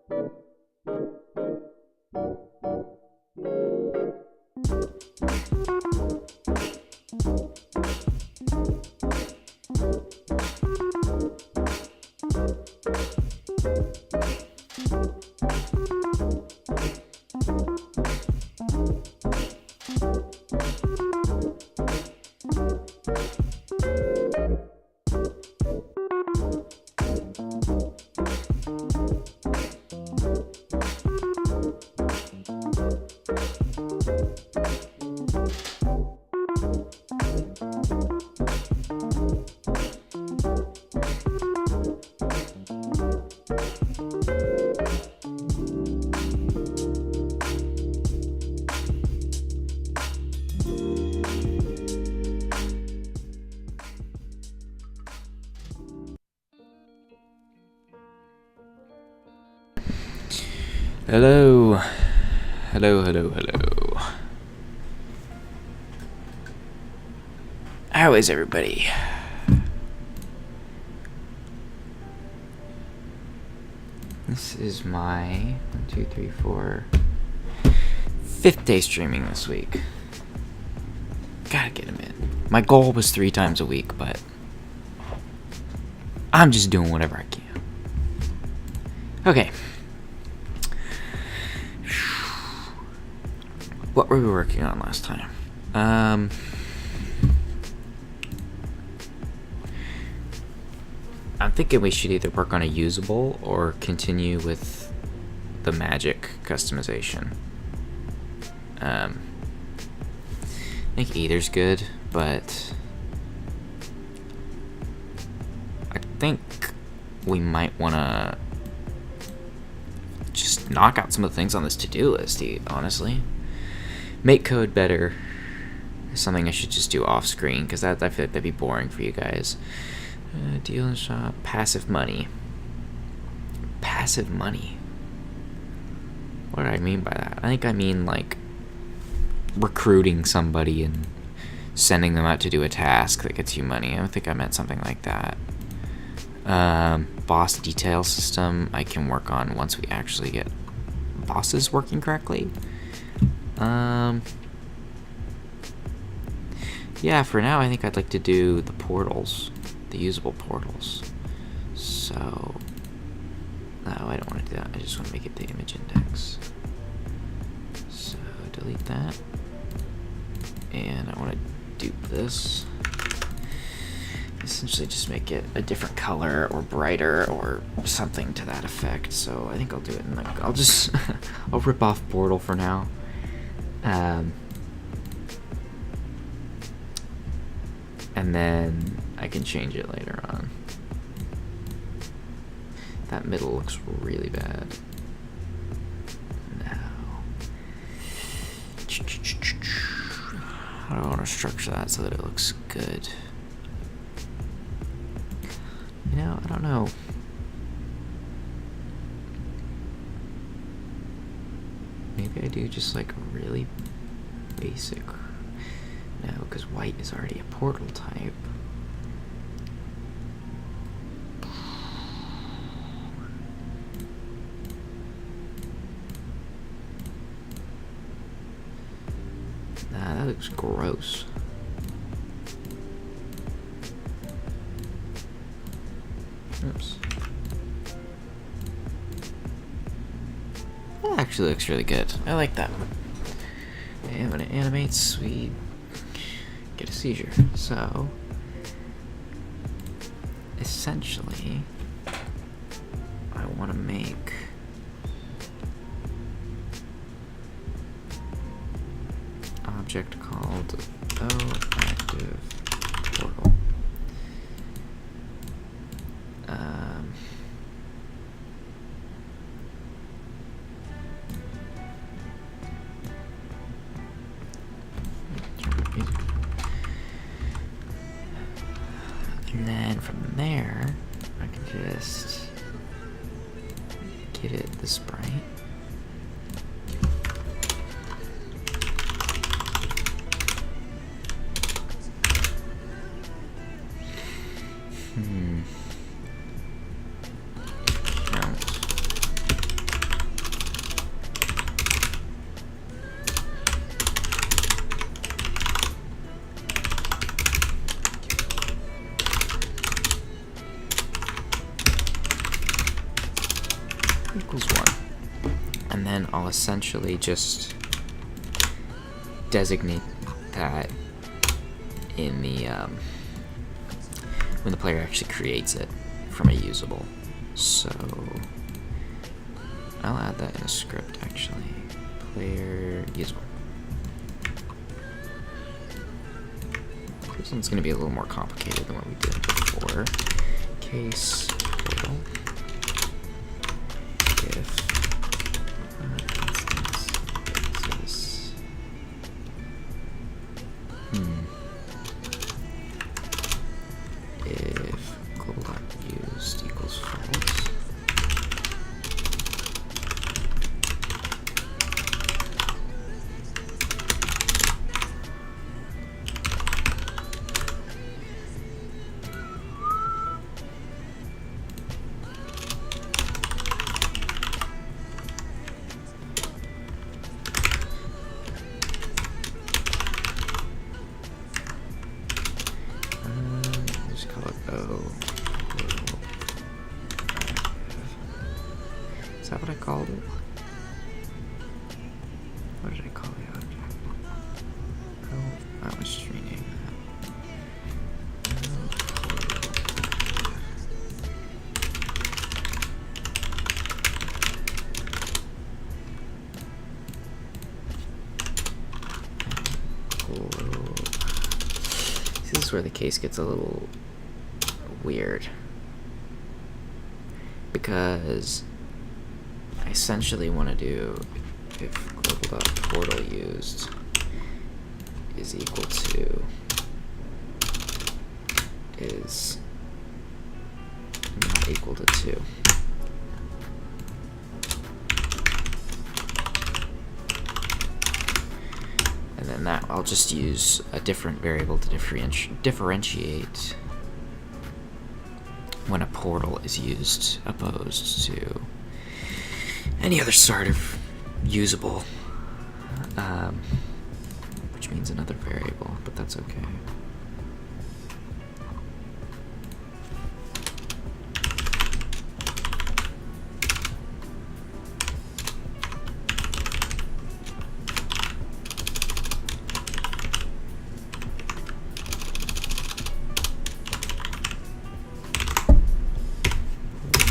Hello. Hello. How is everybody? This is my 5th day streaming this week. Gotta get him in. My goal was 3 times a week, but I'm just doing whatever I can. Okay. What were we working on last time? I'm thinking we should either work on a usable or continue with the magic customization. I think either's good, but I think we might want to just knock out some of the things on this to-do list, honestly. Make code better is something I should just do off screen, because I feel like that'd be boring for you guys. Deal in shop. Passive money. Passive money? What do I mean by that? I think I mean like recruiting somebody and sending them out to do a task that gets you money. I don't think I meant something like that. Boss detail system I can work on once we actually get bosses working correctly. Yeah, for now I think I'd like to do the portals, the usable portals. So, no, I don't want to do that. I just want to make it the image index. So, delete that. And I want to dupe this. Essentially just make it a different color or brighter or something to that effect. So I think I'll do it in like, I'll just, I'll rip off Portal for now. And then I can change it later on. That middle looks really bad. Now, how do I want to structure that so that it looks good? You know, I don't know. Maybe I do just like really basic. No, because white is already a portal type. Nah, that looks gross. Oops. That actually looks really good. I like that one. And when it animates, we get a seizure. So, essentially, I want to make object called active portal. And then from there, I can just get it the sprite. Count. equals 1. And then I'll essentially just designate that in the when the player actually creates it from a usable. So I'll add that in a script actually. Player usable. This one's going to be a little more complicated than what we did before. Case portal if instance exists. If global.used equals false. Just call it O. Is that what I called it? What did I call the object? Oh, I was just renaming that. This is where the case gets a little weird, because I essentially want to do if global.portal used is equal to is not equal to 2. And then that I'll just use a different variable to differentiate when a portal is used opposed to any other sort of usable, which means another variable, but that's okay.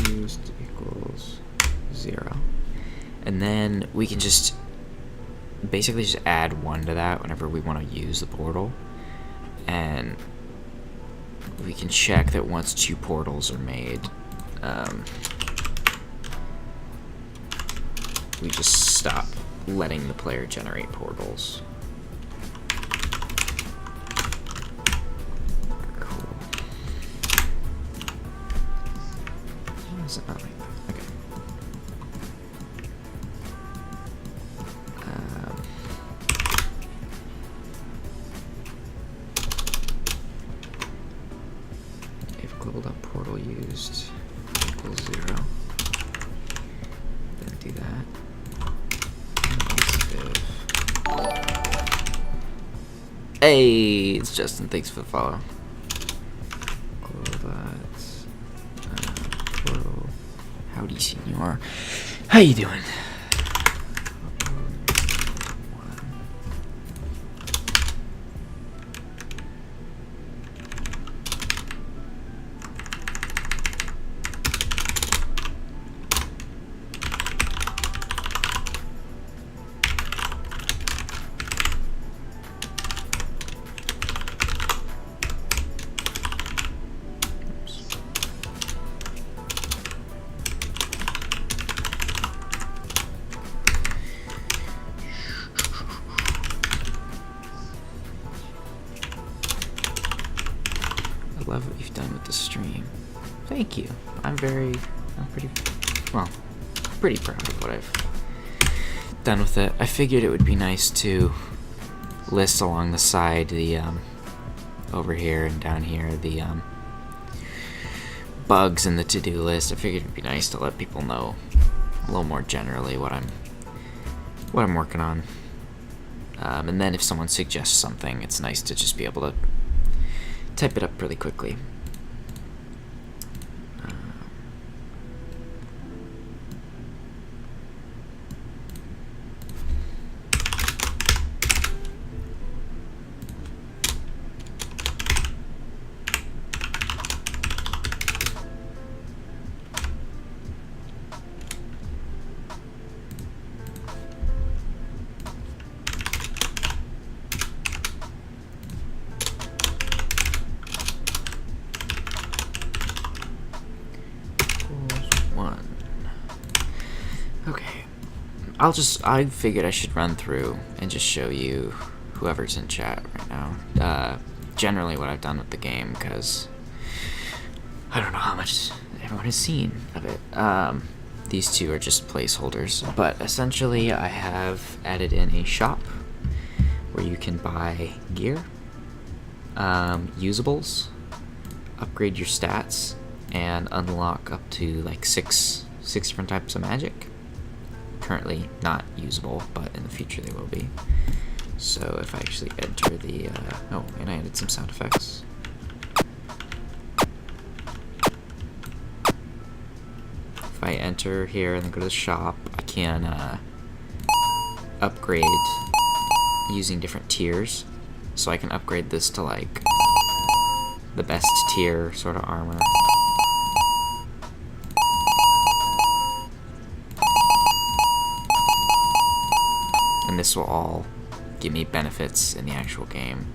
Used equals 0. And then we can just basically just add 1 to that whenever we want to use the portal. And we can check that once 2 portals are made, we just stop letting the player generate portals. Cool. Why is it not like that? Okay. If global.portal used equals 0, then do that. Hey, it's Justin. Thanks for the follow. Global.portal. Howdy, senor. How you doing? I love what you've done with the stream. Thank you. I'm pretty proud of what I've done with it. I figured it would be nice to list along the side the over here and down here the bugs in the to-do list. I figured it'd be nice to let people know a little more generally what I'm working on. And then if someone suggests something, it's nice to just be able to type it up really quickly. Okay. I figured I should run through and just show you whoever's in chat right now. Generally what I've done with the game, because I don't know how much everyone has seen of it. These two are just placeholders, but essentially I have added in a shop where you can buy gear, usables, upgrade your stats, and unlock up to like six different types of magic. Currently not usable, but in the future they will be. So if I actually enter the oh, and I added some sound effects. If I enter here and then go to the shop, I can upgrade using different tiers. So I can upgrade this to like the best tier sort of armor. And this will all give me benefits in the actual game.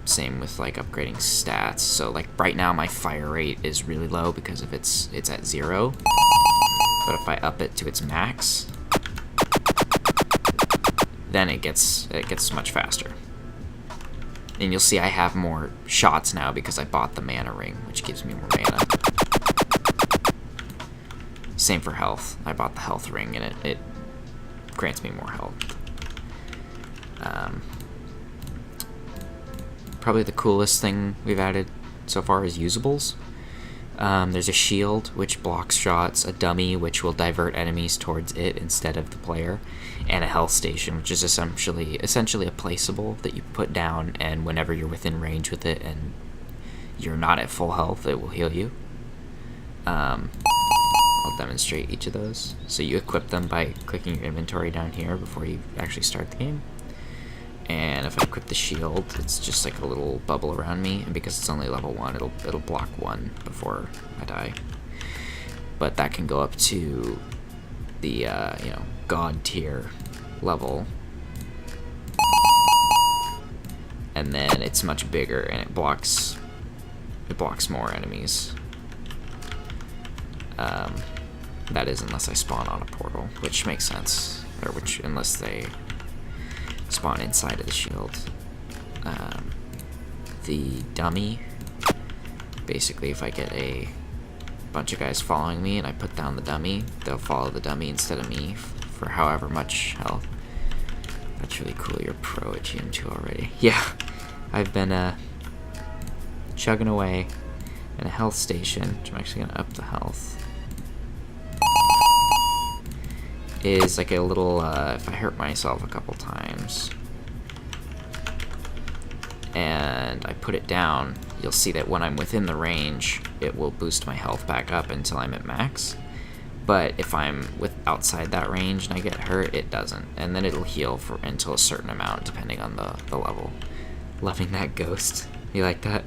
Same with like upgrading stats. So like right now my fire rate is really low because of it's at 0. But if I up it to its max, then it gets much faster. And you'll see I have more shots now because I bought the mana ring, which gives me more mana. Same for health. I bought the health ring and it grants me more health. Probably the coolest thing we've added so far is usables. There's a shield which blocks shots, a dummy which will divert enemies towards it instead of the player, and a health station which is essentially a placeable that you put down, and whenever you're within range with it and you're not at full health, it will heal you. I'll demonstrate each of those. So you equip them by clicking your inventory down here before you actually start the game. And if I equip the shield, it's just like a little bubble around me, and because it's only level 1, it'll block 1 before I die. But that can go up to the god tier level, and then it's much bigger and it blocks more enemies. That is unless I spawn on a portal, which makes sense, or unless they spawn inside of the shield. The dummy, basically if I get a bunch of guys following me and I put down the dummy, they'll follow the dummy instead of me for however much health. That's really cool. You're pro at GM2 already. Yeah, I've been chugging away in a health station, which I'm actually gonna up the health. Is like a little, if I hurt myself a couple times and I put it down, you'll see that when I'm within the range, it will boost my health back up until I'm at max. But if I'm outside that range and I get hurt, it doesn't. And then it'll heal until a certain amount, depending on the level. Loving that ghost. You like that?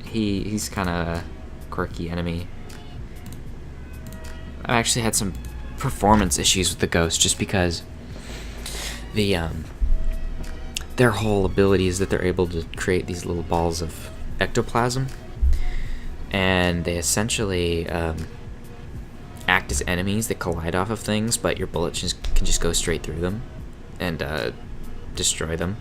He's kind of a quirky enemy. I actually had some performance issues with the ghost just because their whole ability is that they're able to create these little balls of ectoplasm, and they essentially act as enemies that collide off of things, but your bullets can just go straight through them and destroy them.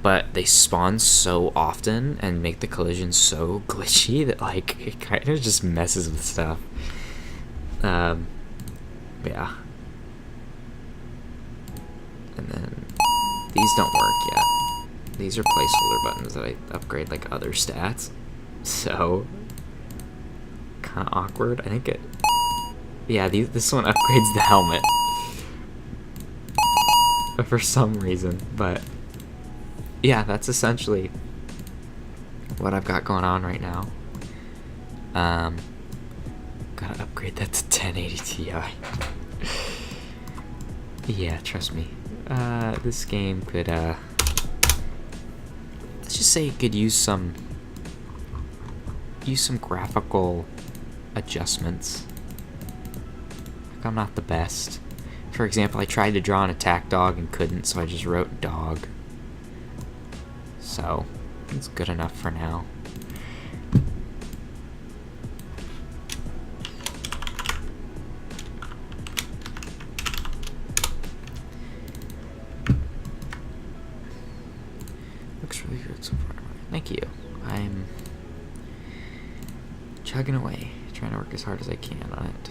But they spawn so often and make the collision so glitchy that like it kind of just messes with stuff. Yeah. And then these don't work yet. These are placeholder buttons that I upgrade like other stats. So kind of awkward. I think this one upgrades the helmet for some reason, but yeah, that's essentially what I've got going on right now. Gotta upgrade that to 1080 Ti. Yeah, trust me. This game could, let's just say it could use some graphical adjustments. Like, I'm not the best. For example, I tried to draw an attack dog and couldn't, so I just wrote dog. So, it's good enough for now. tugging away, trying to work as hard as I can on it.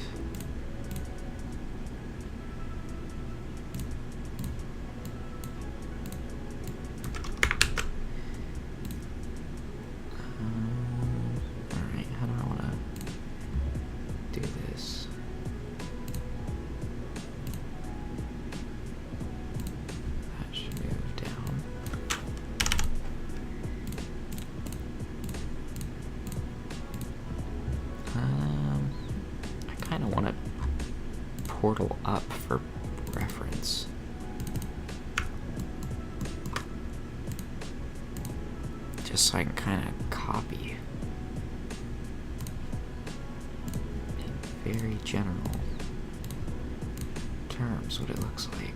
Alright, how do I want to do this? That should move down. I kind of want to portal up for reference. Just so I can kind of copy in very general terms what it looks like.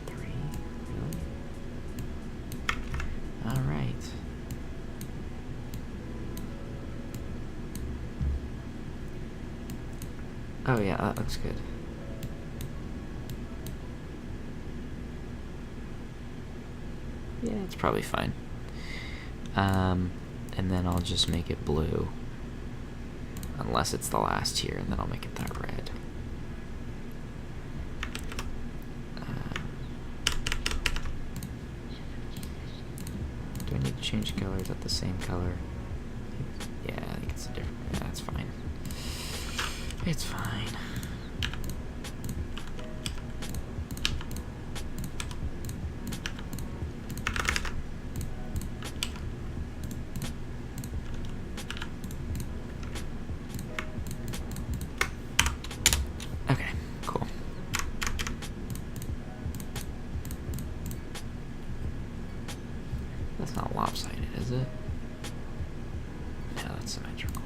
3, really? All right. Oh yeah, that looks good. Yeah, it's probably fine. And then I'll just make it blue. Unless it's the last here, and then I'll make it that red. Do I need to change color? Is that the same color? Yeah, I think it's a different. Yeah, that's fine. It's fine. Okay, cool. That's not lopsided, is it? No, that's symmetrical.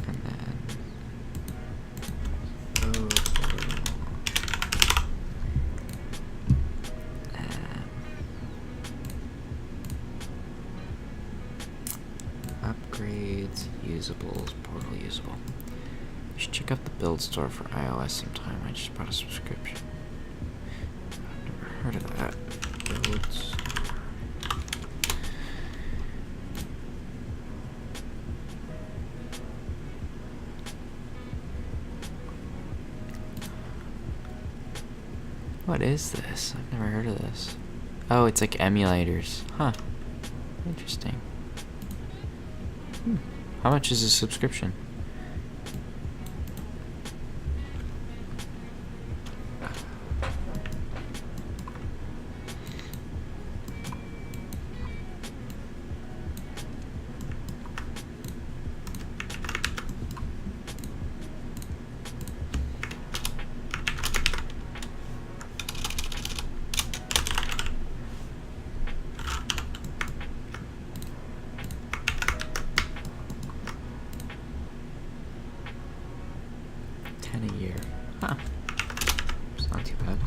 And then upgrades, usables, portal usable. You should check out the build store for iOS sometime. I just bought a subscription. I've never heard of that. Build store. What is this? I've never heard of this. Oh, it's like emulators. Huh. Interesting. How much is a subscription? A year. Huh. It's not too bad.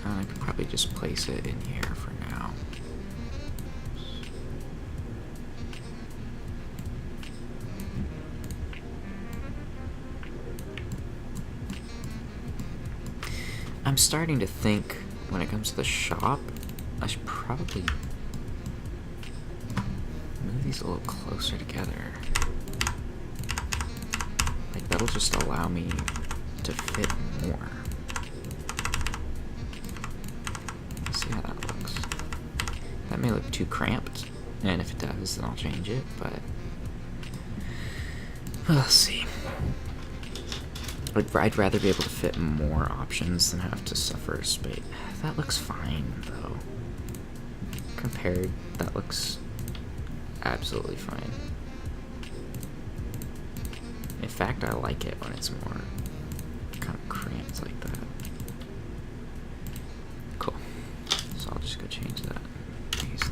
I could probably just place it in here for now. I'm starting to think when it comes to the shop, I should probably move these a little closer together. Like, that'll just allow me to fit more. Let's see how that looks. That may look too cramped, and if it does, then I'll change it, but Let's see. I'd rather be able to fit more options than have to suffer space. That looks fine, though. Compared, that looks absolutely fine. In fact, I like it when it's more kind of cramped like that. Cool. So I'll just go change that. Use that.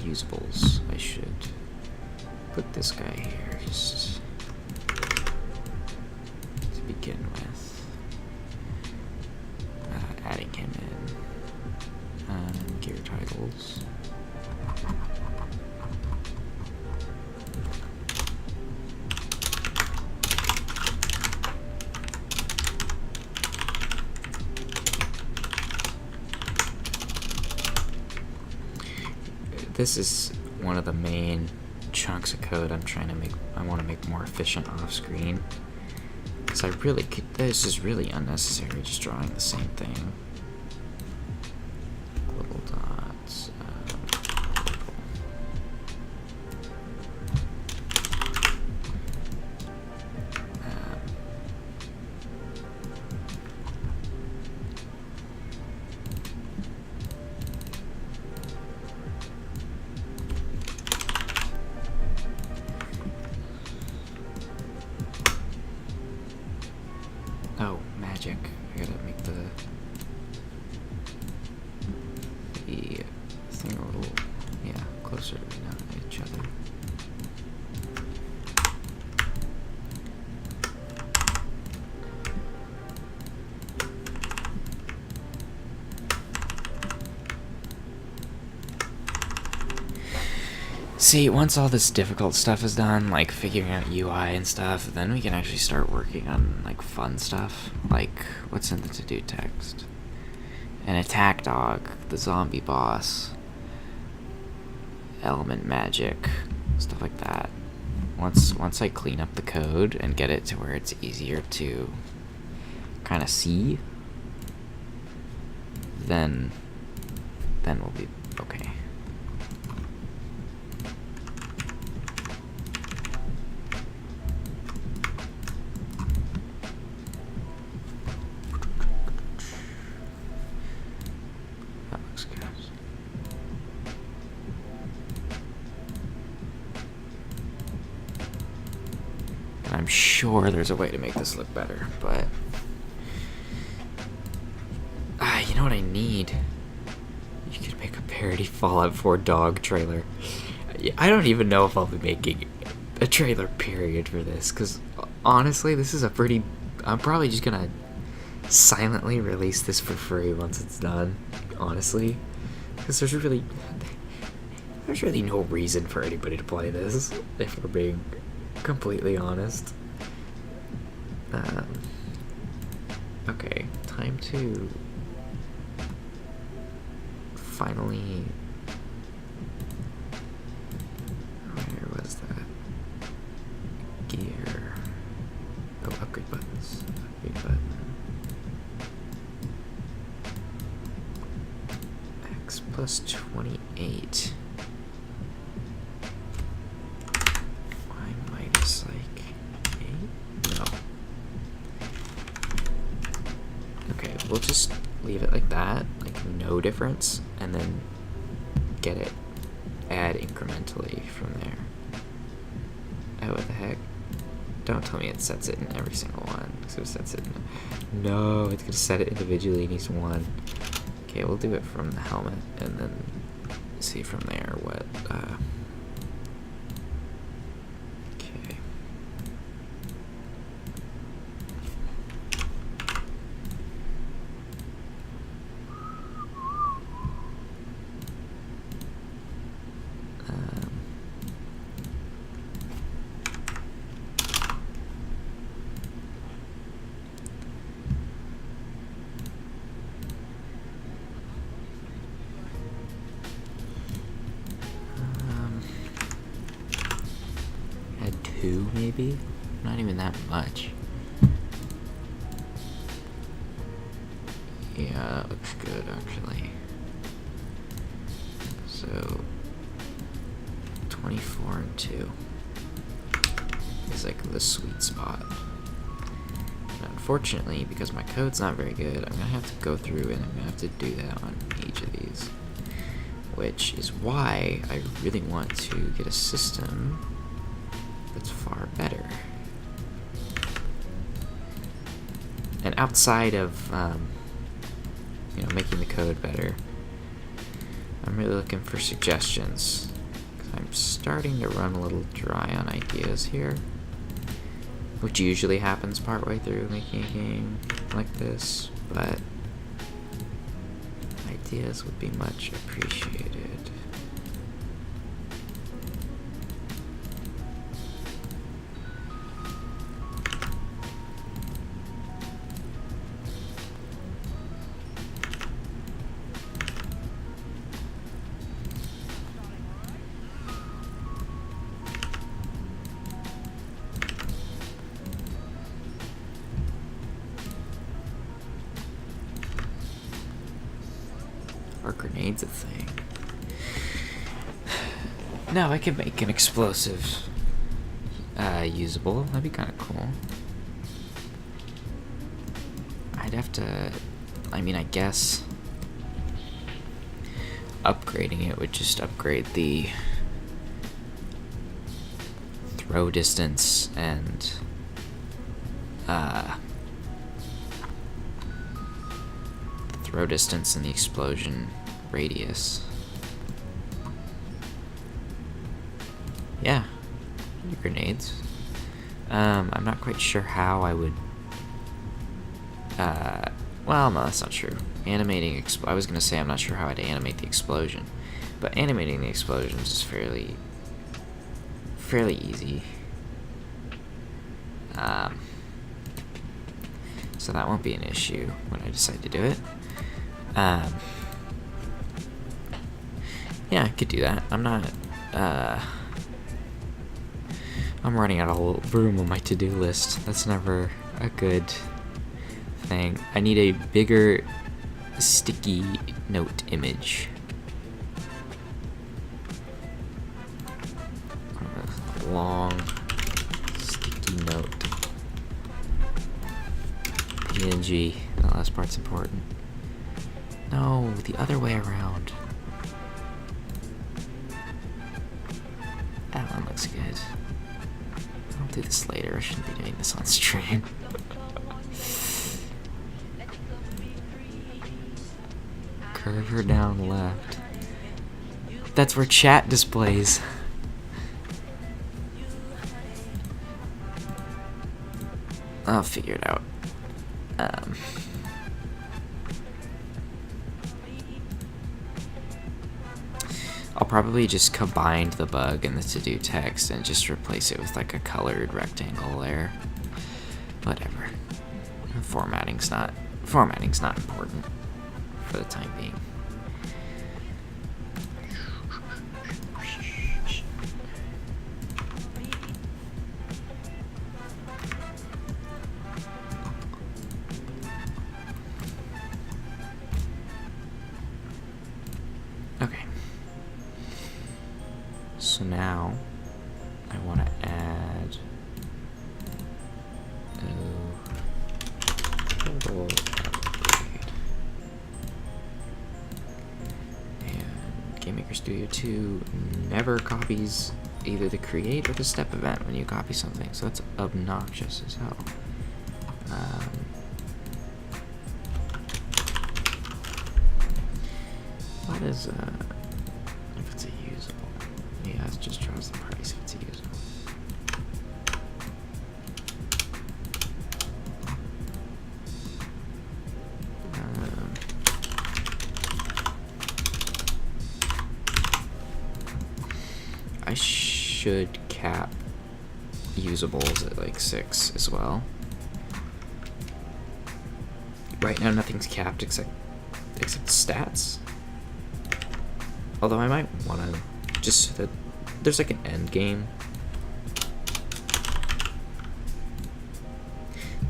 Usables. I should put this guy here just to begin with. Adding him in. Gear titles. This is one of the main chunks of code I'm trying to make. I want to make more efficient off screen. Because I really could. This is really unnecessary just drawing the same thing. Global dots. Oh, magic. I gotta make the thing a little, yeah, closer to each other. See, once all this difficult stuff is done, like figuring out UI and stuff, then we can actually start working on like fun stuff. Like, what's in the to-do text? An attack dog, the zombie boss, element magic, stuff like that. Once I clean up the code and get it to where it's easier to kind of see, then we'll be okay. I'm sure there's a way to make this look better, but you know what I need? You could make a parody Fallout 4 dog trailer. I don't even know if I'll be making a trailer period for this, because honestly, this is a pretty... I'm probably just gonna silently release this for free once it's done, honestly, because there's really no reason for anybody to play this, if we're being completely honest. Okay, time to finally... Where was that? Gear. Oh, upgrade buttons. Upgrade button. X plus 28. We'll just leave it like that, like no difference, and then get it, add incrementally from there. Oh, what the heck? Don't tell me it sets it in every single one. So it sets it in... No, it's gonna set it individually in each one. Okay, we'll do it from the helmet, and then see from there what, okay. add 2 maybe? Not even that much. Yeah, that looks good actually. So 24 and 2 is like the sweet spot. And unfortunately, because my code's not very good, I'm gonna have to go through and I'm gonna have to do that on each of these. Which is why I really want to get a system that's far better. And outside of making the code better, I'm really looking for suggestions. 'Cause I'm starting to run a little dry on ideas here, which usually happens partway through making a game like this, but ideas would be much appreciated. Are grenades a thing? No, I could make an explosive usable. That'd be kind of cool. I'd have to, I guess upgrading it would just upgrade the throw distance and the explosion radius. Yeah, grenades. I'm not quite sure how I would. Well, no, that's not true. Animating. I was gonna say I'm not sure how I'd animate the explosion, but animating the explosions is fairly easy. So that won't be an issue when I decide to do it. Yeah, I could do that. I'm not. I'm running out of room on my to-do list. That's never a good thing. I need a bigger sticky note image. A long sticky note. PNG. The last part's important. No, the other way around. That one looks good. I'll do this later. I shouldn't be doing this on stream. Curve her down left. That's where chat displays. I'll figure it out. I'll probably just combine the bug and the to-do text and just replace it with like a colored rectangle there. Whatever. Formatting's not important for the time being. Okay. So now I want to add total upgrade. And Game Maker Studio 2 never copies either the create or the step event when you copy something, so that's obnoxious as hell. What is if it's a usable? Yeah, it just draws the price if it's a usable. I should cap usables at like 6 as well. Right now nothing's capped except stats. Although I might want to, just so that there's like an end game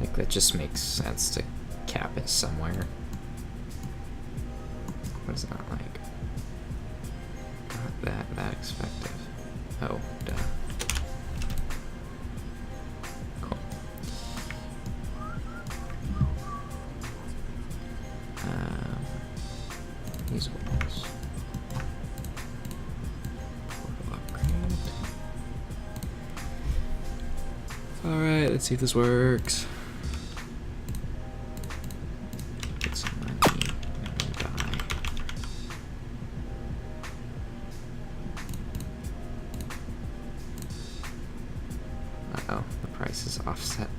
Like, that just makes sense to cap it somewhere. What is that like? Not that expensive. Oh, duh. Cool. These ones. Upgrade. Alright, let's see if this works. Get some money and then die. Uh-oh, the price is offset.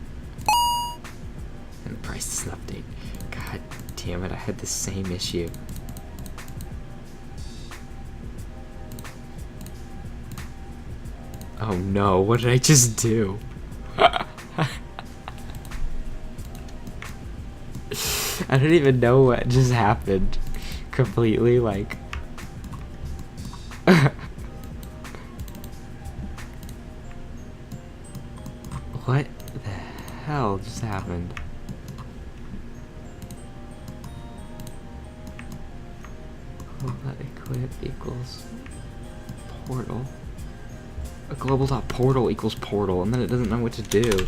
And the price doesn't update. God damn it, I had the same issue. Oh no, what did I just do? I don't even know what just happened. Completely, like... What the hell just happened? Let equip equals portal. A global dot portal equals portal, and then it doesn't know what to do.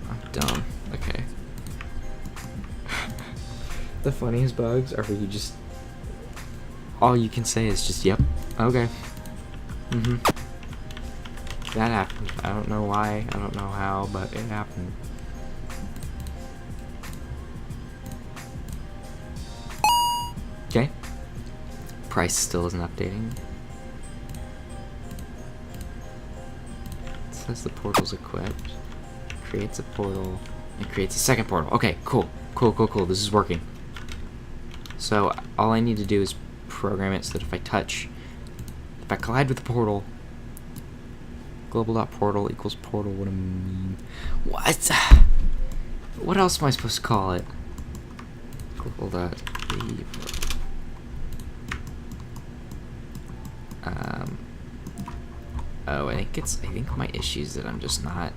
I'm dumb. Okay. The funniest bugs are where you just... all you can say is just, yep, okay. That happened. I don't know why, I don't know how, but it happened. Okay. Price still isn't updating. It says the portal's equipped. Creates a portal. And creates a second portal. Okay, cool. Cool. This is working. So, all I need to do is program it so that if I collide with the portal, global.portal equals portal, what do I mean? What? What else am I supposed to call it? Global.portal. Oh, I think my issue is that I'm just not...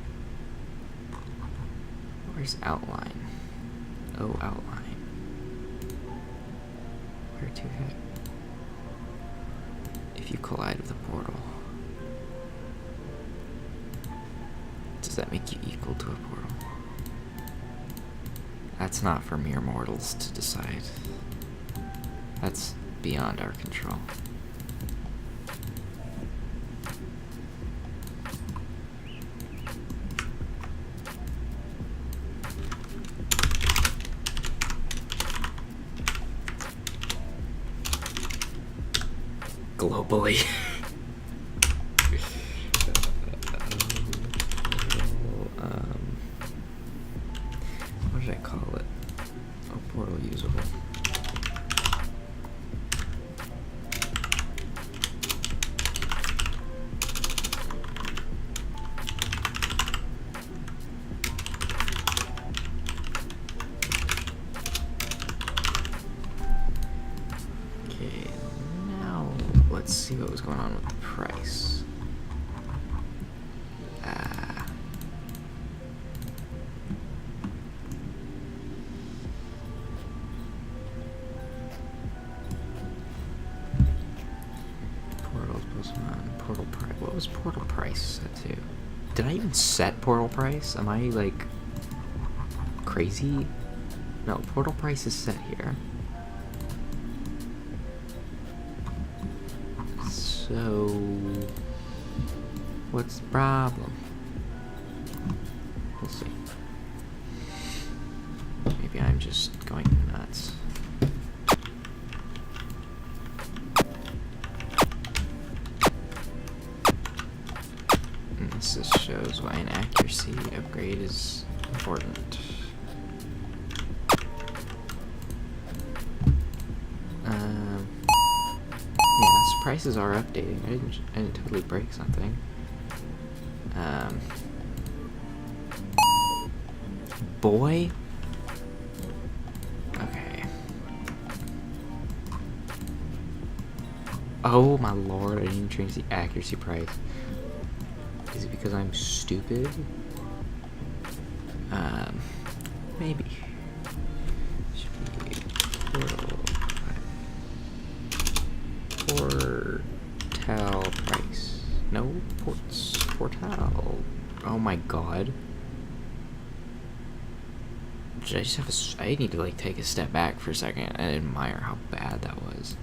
Where's outline? Oh, outline. Where to hit? If you collide with a portal. Does that make you equal to a portal? That's not for mere mortals to decide. That's beyond our control. Globally. What did I call it? Oh, portal usable. Okay, now let's see what was going on with the price. Portal price. What was portal price set to? Did I even set portal price? Am I like crazy? No, portal price is set here. So what's the problem? We'll see. Maybe I'm just going nuts. This just shows why an accuracy upgrade is important. Yes, prices are updating. I didn't totally break something. Boy? Okay. Oh my lord, I didn't even change the accuracy price. Is it because I'm stupid? Maybe. Should be portal. Portal price. No ports. Portal. Oh my god. Should I just have I need to like take a step back for a second and admire how bad that was.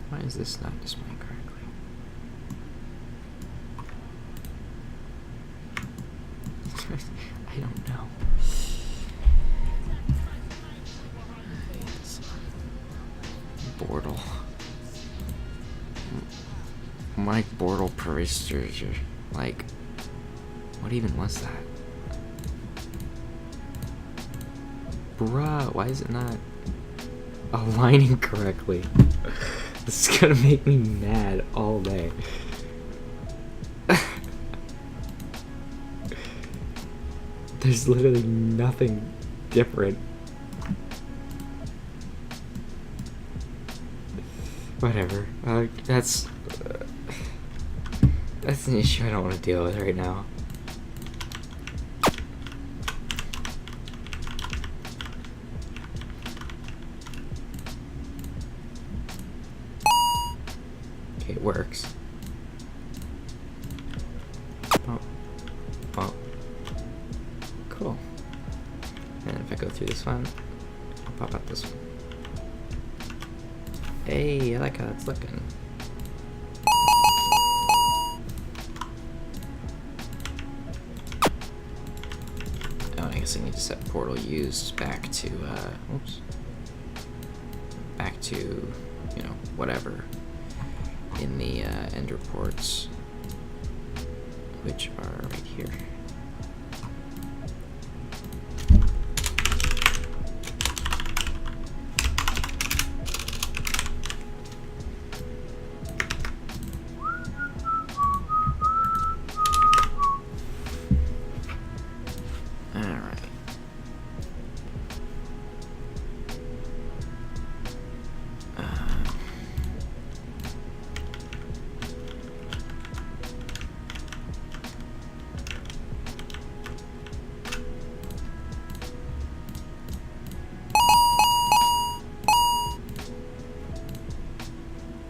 Why is this not displaying correctly? I don't know. Bortle. My Bortle paristers are like, what even was that? Bruh, why is it not aligning correctly? This is gonna make me mad all day. There's literally nothing different. Whatever. That's an issue I don't want to deal with right now. Okay, it works. Oh. Cool. And if I go through this one, I'll pop up this one. Hey, I like how it's looking. Oh, I guess I need to set portal used back to, oops. Back to, you know, whatever in the end reports, which are right here.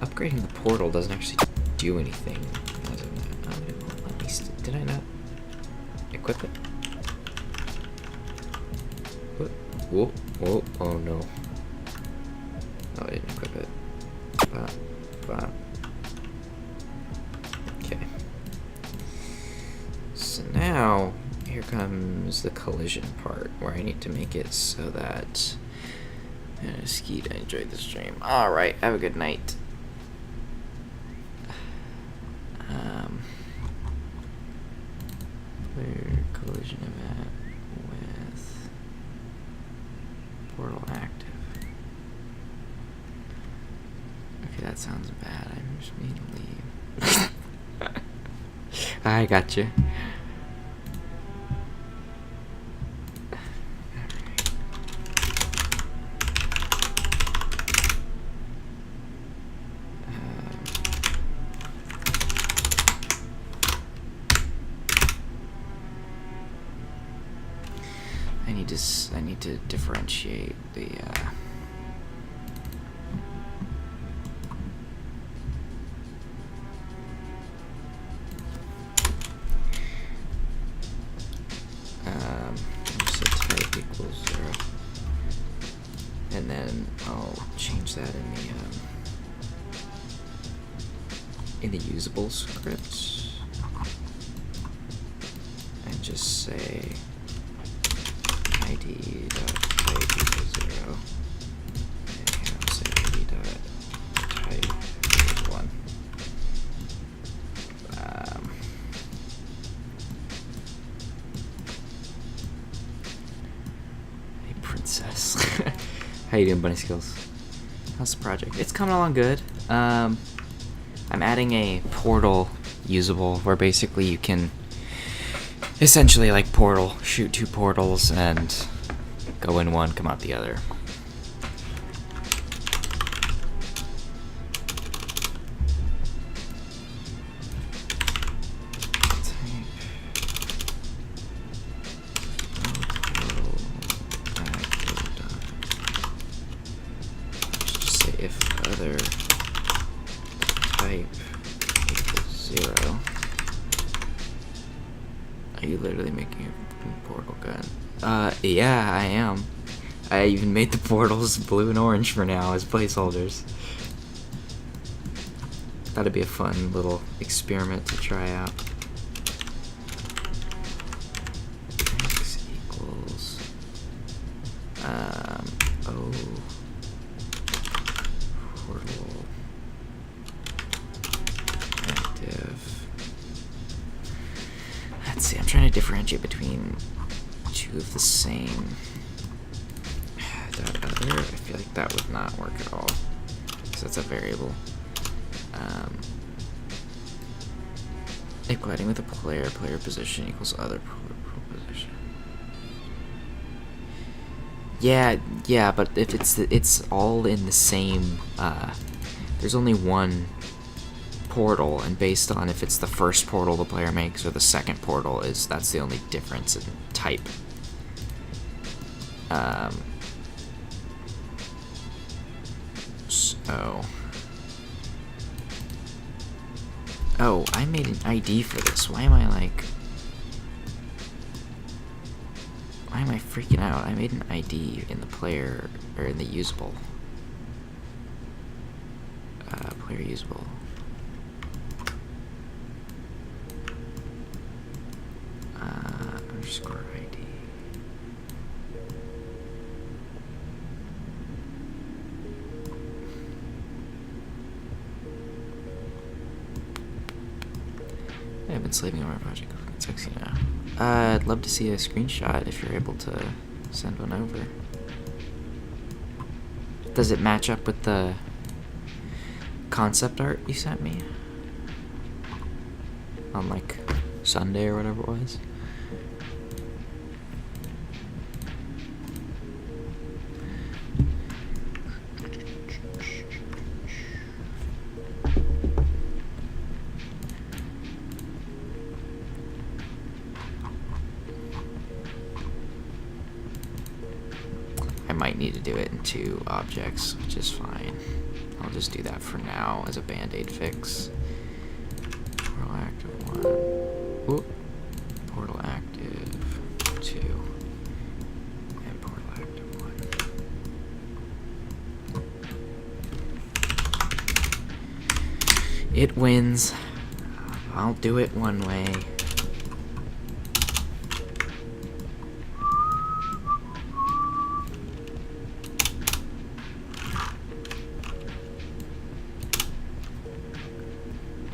Upgrading the portal doesn't actually do anything. Did I not equip it? What? Whoa, whoa, oh no. Oh, I didn't equip it. Okay. So now, here comes the collision part, where I need to make it so that... Skeet, I enjoyed the stream. Alright, have a good night. Where collision event with portal active. Okay, that sounds bad. I just need to leave. I got you. I need to differentiate the set type equals 0, and then I'll change that in the usable script and just say ID.type equals 0, and I'll say ID.type equals 1. Hey, princess. How you doing, Bunny Skills? How's the project? It's coming along good. I'm adding a portal usable where basically you can essentially, like Portal, shoot 2 portals and go in one, come out the other. type equals 0. Are you literally making a portal gun? Yeah, I am. I even made the portals blue and orange for now as placeholders. That'd be a fun little experiment to try out. X equals O portal active. Let's see, I'm trying to differentiate between two of the same. That other, I feel like that would not work at all, because that's a variable. Equating with a player position equals other player position. Yeah, but if it's all in the same, there's only one portal, and based on if it's the first portal the player makes or the second portal, that's the only difference in type. So. Oh, I made an ID for this. Why am I freaking out? I made an ID in the player, or in the usable. Player usable. Underscore ID. I've been sleeping on my project. It's sexy now. I'd love to see a screenshot if you're able to send one over. Does it match up with the concept art you sent me on like Sunday or whatever it was? Might need to do it in 2 objects, which is fine. I'll just do that for now as a band-aid fix. Portal active 1. Whoop. Portal active 2. And portal active 1. It wins. I'll do it one way.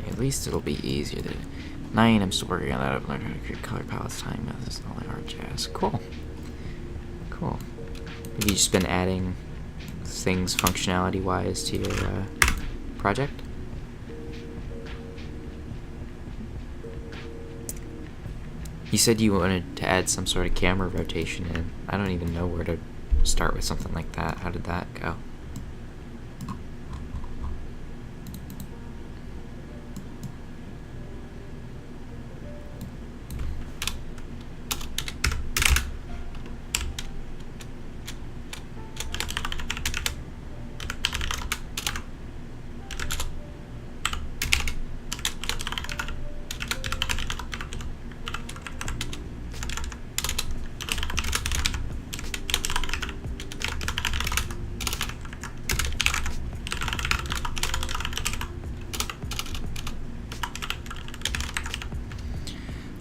At least it'll be easier. 9, I'm still working on that. I've learned how to create color palettes, time methods, and all that hard jazz. Cool. Cool. Have you just been adding things functionality-wise to your project? You said you wanted to add some sort of camera rotation in. I don't even know where to start with something like that. How did that go?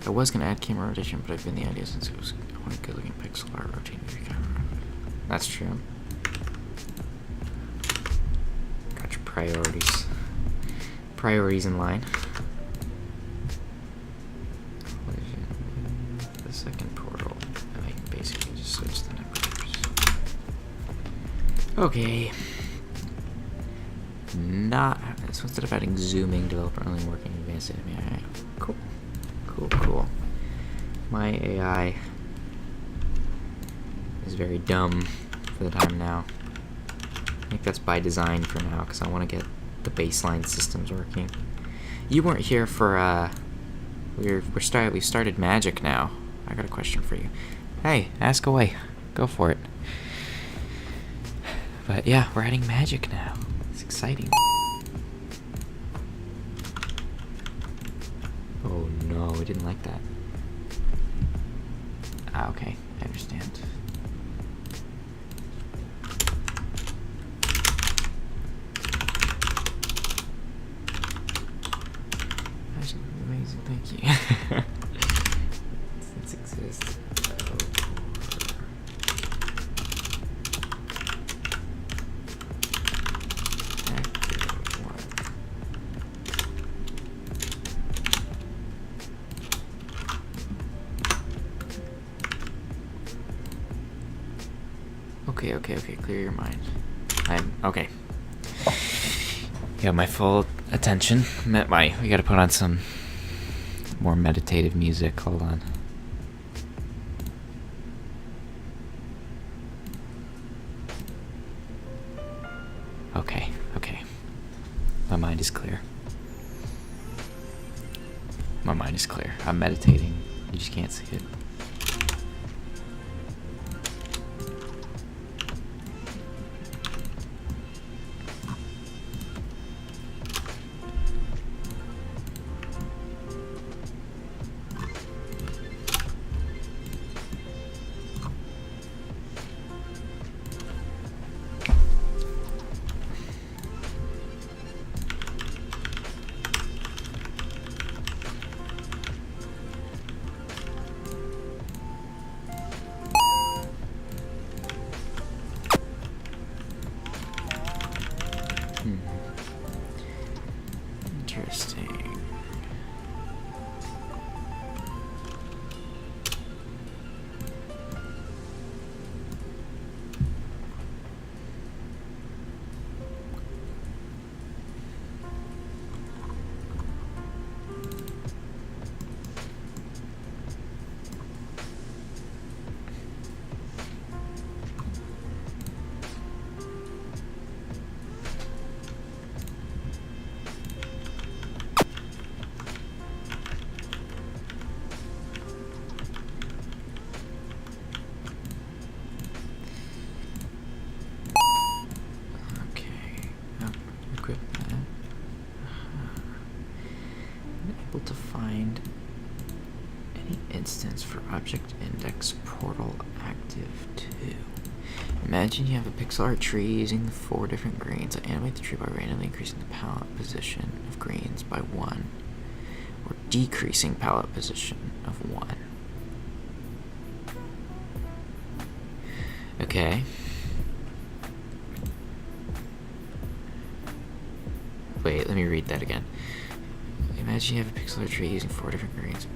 I was gonna add camera rotation, but I've been the idea since it was I want a good looking pixel art rotating your camera. That's true. Got your priorities. Priorities in line. The second portal. And I can basically just switch the numbers. Okay. So instead of adding zooming, developer only working advanced enemy. Alright, cool. Cool. My AI is very dumb for the time now. I think that's by design for now, because I want to get the baseline systems working. You weren't here for, we've started magic now. I got a question for you. Hey, ask away. Go for it. But yeah, we're adding magic now. It's exciting. Oh no, we didn't like that. Ah, okay, I understand. That's amazing, thank you. Since exists. Okay, clear your mind. Okay. You have my full attention. We gotta put on some more meditative music. Hold on. Okay. My mind is clear. I'm meditating. You just can't see it. Interesting. Unable to find any instance for object index portal active 2. Imagine you have a pixel art tree using the 4 different greens. Animate the tree by randomly increasing the palette position of greens by 1 or decreasing palette position of 1. Okay. Wait, let me read that again. Imagine you have a pixel art tree using 4 different greens.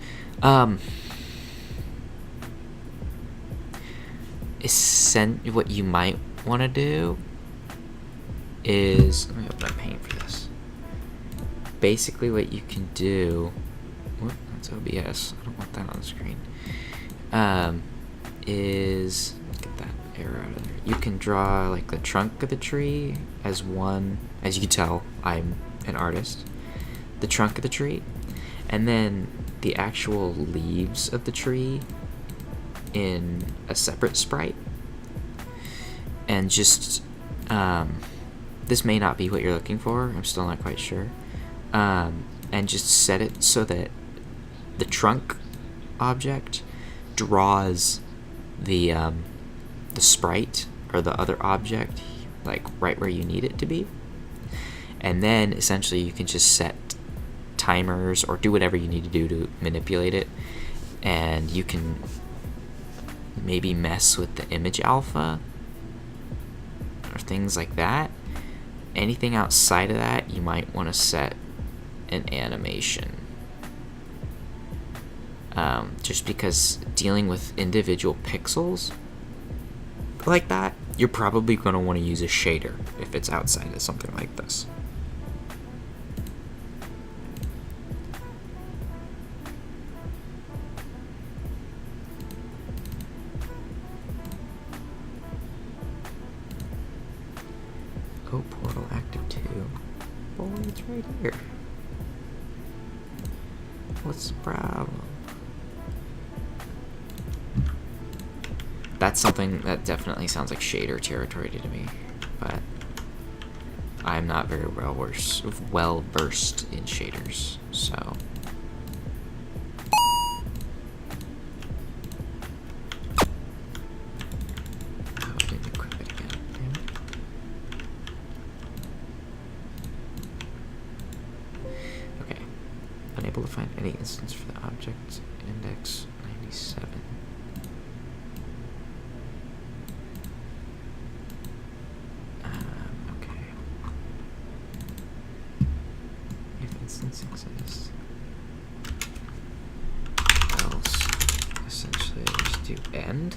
What you might want to do is, let me open up Paint for this. Basically, what you can do, that's OBS. I don't want that on the screen. Is get that arrow out of there. You can draw like the trunk of the tree as one. As you can tell, I'm an artist. The trunk of the tree, and then the actual leaves of the tree in a separate sprite. And just this may not be what you're looking for. I'm still not quite sure. And just set it so that the trunk object draws the sprite or the other object like right where you need it to be. And then essentially you can just set timers or do whatever you need to do to manipulate it, and you can maybe mess with the image alpha or things like that. Anything outside of that, you might want to set an animation, just because dealing with individual pixels like that, you're probably going to want to use a shader if it's outside of something like this. Oh, portal active 2. Oh, it's right here. What's the problem? That's something that definitely sounds like shader territory to me, but I'm not very well versed in shaders, so unable to find any instance for the object index 97. Okay. If instance exists, else essentially I just do end.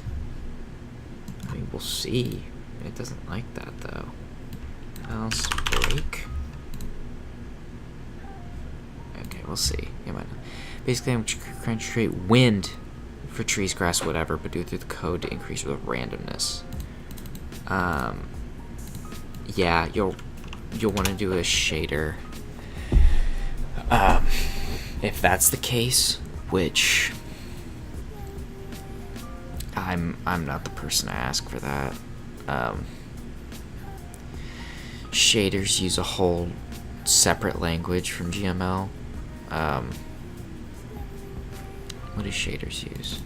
I mean, we'll see. It doesn't like that though. Else break. Okay, we'll see. Yeah, basically, I'm trying to create wind for trees, grass, whatever, but do it through the code to increase the randomness. Yeah, you'll want to do a shader. If that's the case, which I'm not the person to ask for that. Shaders use a whole separate language from GML. What do shaders use?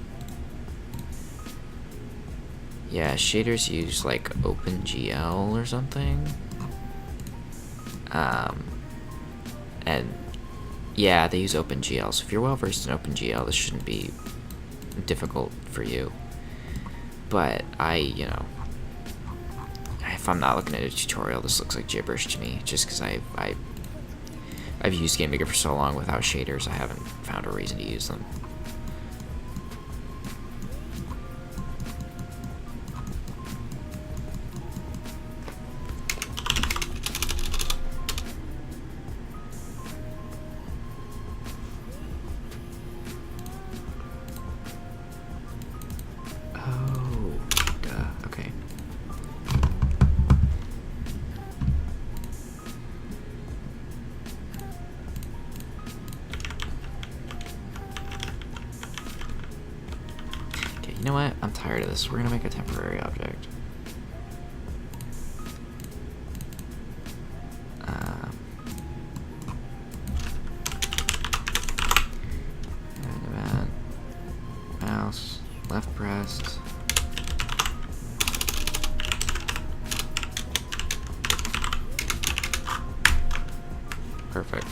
Yeah, shaders use like OpenGL or something. And yeah, they use OpenGL. So if you're well versed in OpenGL, this shouldn't be difficult for you. But if I'm not looking at a tutorial, this looks like gibberish to me. Just because I've used GameMaker for so long without shaders, I haven't found a reason to use them. You know what? I'm tired of this. We're gonna make a temporary object. And mouse, left pressed. Perfect.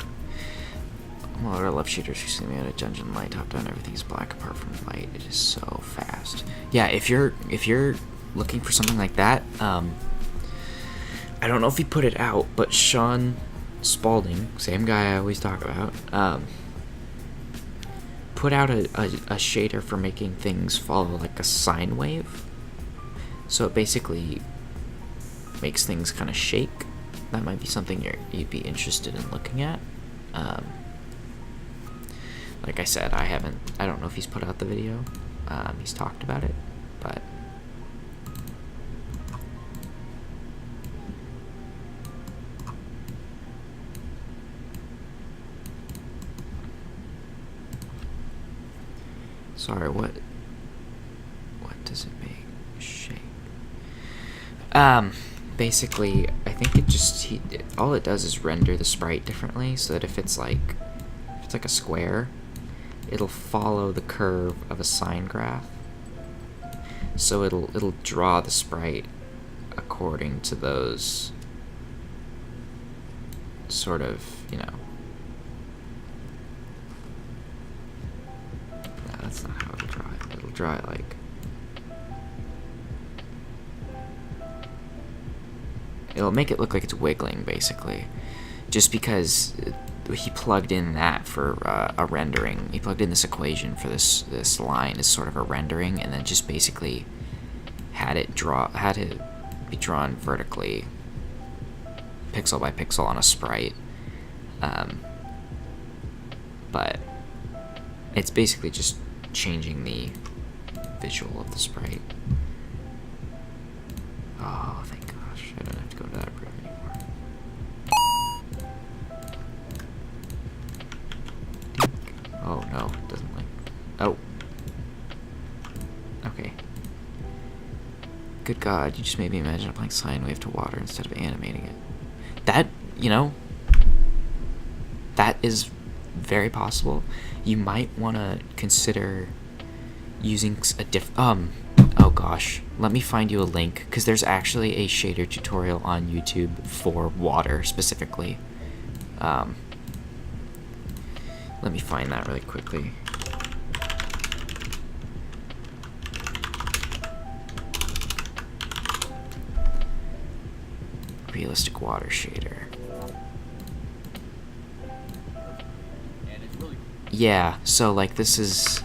Well, I love shooters who see me at a dungeon light, top down, everything's black apart from light. It is so fast. Yeah, if you're looking for something like that, I don't know if he put it out, but Sean Spalding, same guy I always talk about, put out a shader for making things follow like a sine wave. So it basically makes things kind of shake. That might be something you'd be interested in looking at. Like I said, I don't know if he's put out the video. He's talked about it, but sorry, what does it make? Shape. Basically, I think all it does is render the sprite differently, so that if it's like a square, it'll follow the curve of a sine graph. So it'll draw the sprite according to those sort of, No, that's not how it'll draw it. It'll draw it like it'll make it look like it's wiggling, basically, just because he plugged in that for a rendering. He plugged in this equation for this line as sort of a rendering, and then just basically had it be drawn vertically, pixel by pixel on a sprite. But it's basically just changing the visual of the sprite. Oh, thank gosh, I don't have to go to that room anymore. Oh no, it doesn't like. Oh. Okay. Good God, you just made me imagine applying sine wave to water instead of animating it. That, that is very possible. You might want to consider using a oh gosh, let me find you a link, because there's actually a shader tutorial on YouTube for water specifically. Let me find that really quickly. Realistic water shader. Yeah, so like this is,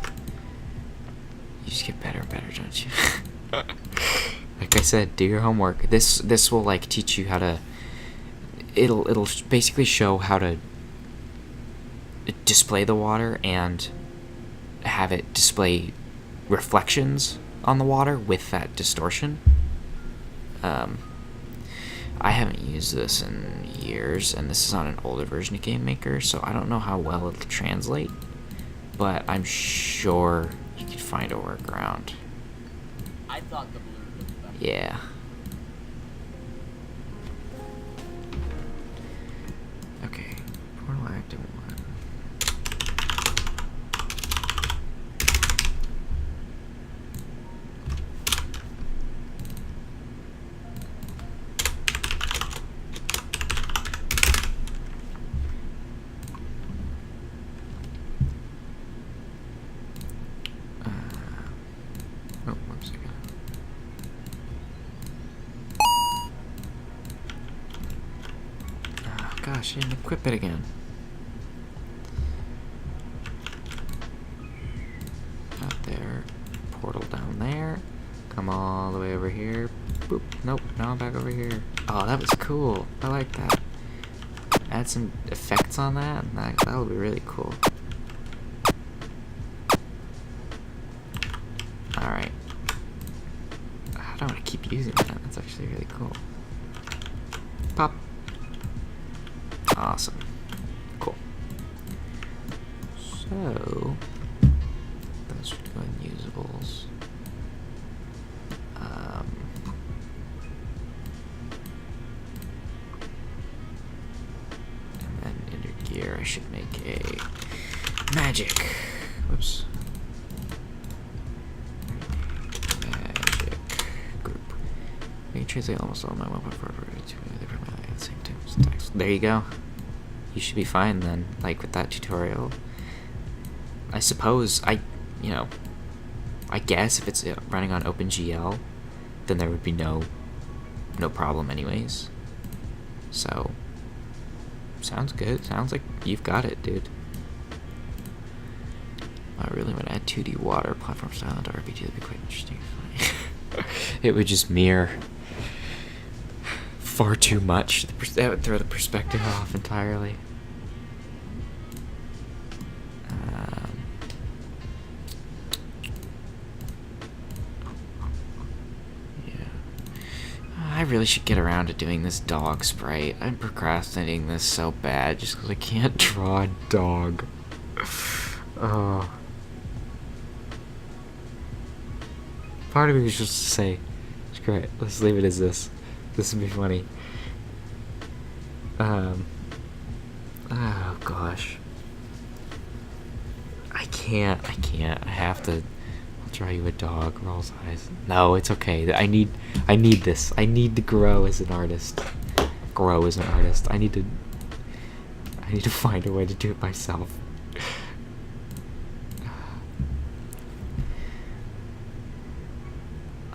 you just get better and better, don't you? Like I said, do your homework. This will like teach you how to, it'll basically show how to display the water and have it display reflections on the water with that distortion. I haven't used this in years, and this is on an older version of Game Maker, so I don't know how well it'll translate, but I'm sure you could find a workaround. I thought the blue was better. Yeah. Okay, Portal Active 1. Oh, one second. Oh gosh, I didn't equip it again. Out there. Portal down there. Come all the way over here. Boop. Nope, now I'm back over here. Oh, that was cool. I like that. Add some effects on that, and that'll be really cool. Alright. I don't want to keep using that. That's actually really cool. Pop. Awesome. Cool. So, those should go in usables. And then in your gear, I should make a magic. Whoops. Translate almost all my weapon for at the same time. There you go. You should be fine then. Like with that tutorial. I suppose I guess if it's running on OpenGL, then there would be no problem anyways. So sounds good. Sounds like you've got it, dude. I really want to add 2D water platform style into RPG. That'd be quite interesting. It would just mirror far too much. That would throw the perspective off entirely. Yeah. I really should get around to doing this dog sprite. I'm procrastinating this so bad just because I can't draw a dog. Oh. Part of me was just to say, screw it, let's leave it as this. This would be funny. Oh gosh. I can't. I have to. I'll draw you a dog, rolls eyes. No, it's okay. I need this. I need to grow as an artist. I need to find a way to do it myself.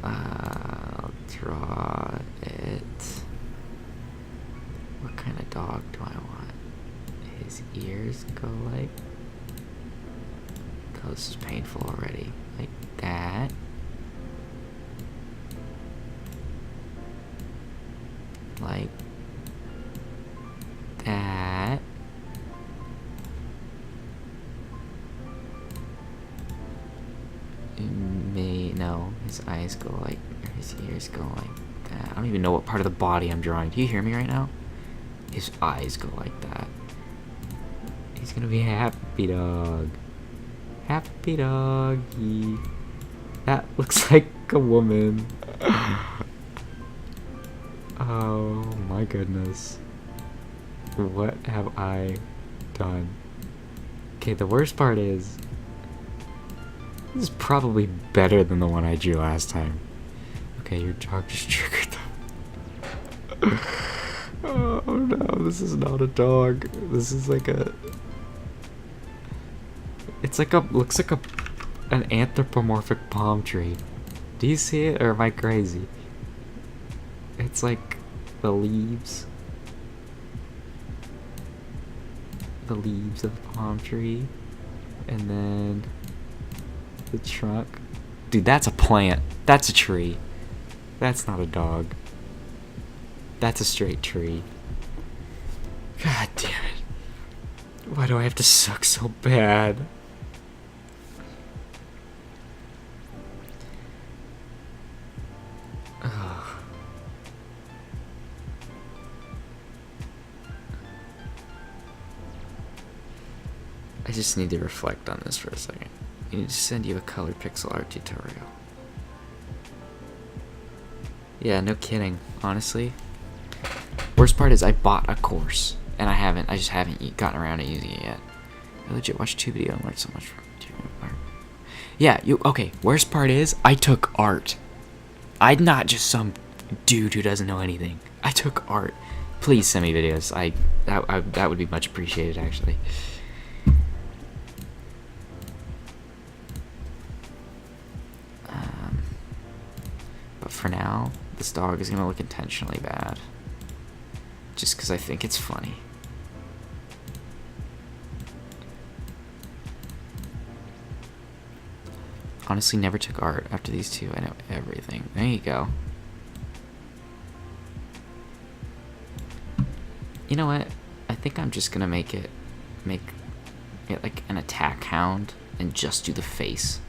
I'll draw it. What kind of dog do I want? His ears go like... Oh, this is painful already. Like that. Like that. No, his eyes go like, or his ears go like that. I don't even know what part of the body I'm drawing. Do you hear me right now? His eyes go like that. He's gonna be a happy dog. Happy doggy. That looks like a woman. Oh my goodness. What have I done? Okay, the worst part is, this is probably better than the one I drew last time. Okay, your dog just triggered them. Oh no, this is not a dog. This is like a... It's like looks like an anthropomorphic palm tree. Do you see it, or am I crazy? It's like the leaves. The leaves of the palm tree. And then the trunk. Dude, that's a plant. That's a tree. That's not a dog. That's a straight tree. God damn it. Why do I have to suck so bad? Ugh. I just need to reflect on this for a second. I need to send you a color pixel art tutorial. Yeah, no kidding, honestly. Worst part is I bought a course, and I just haven't gotten around to using it yet. I legit watched 2 videos and learned so much from art. Yeah, okay, worst part is, I took art. I'm not just some dude who doesn't know anything. I took art. Please send me videos. That would be much appreciated, actually. But for now, this dog is gonna look intentionally bad. Just because I think it's funny. Honestly, never took art. After these two, I know everything. There you go. You know what? I think I'm just gonna make it like an attack hound and just do the face.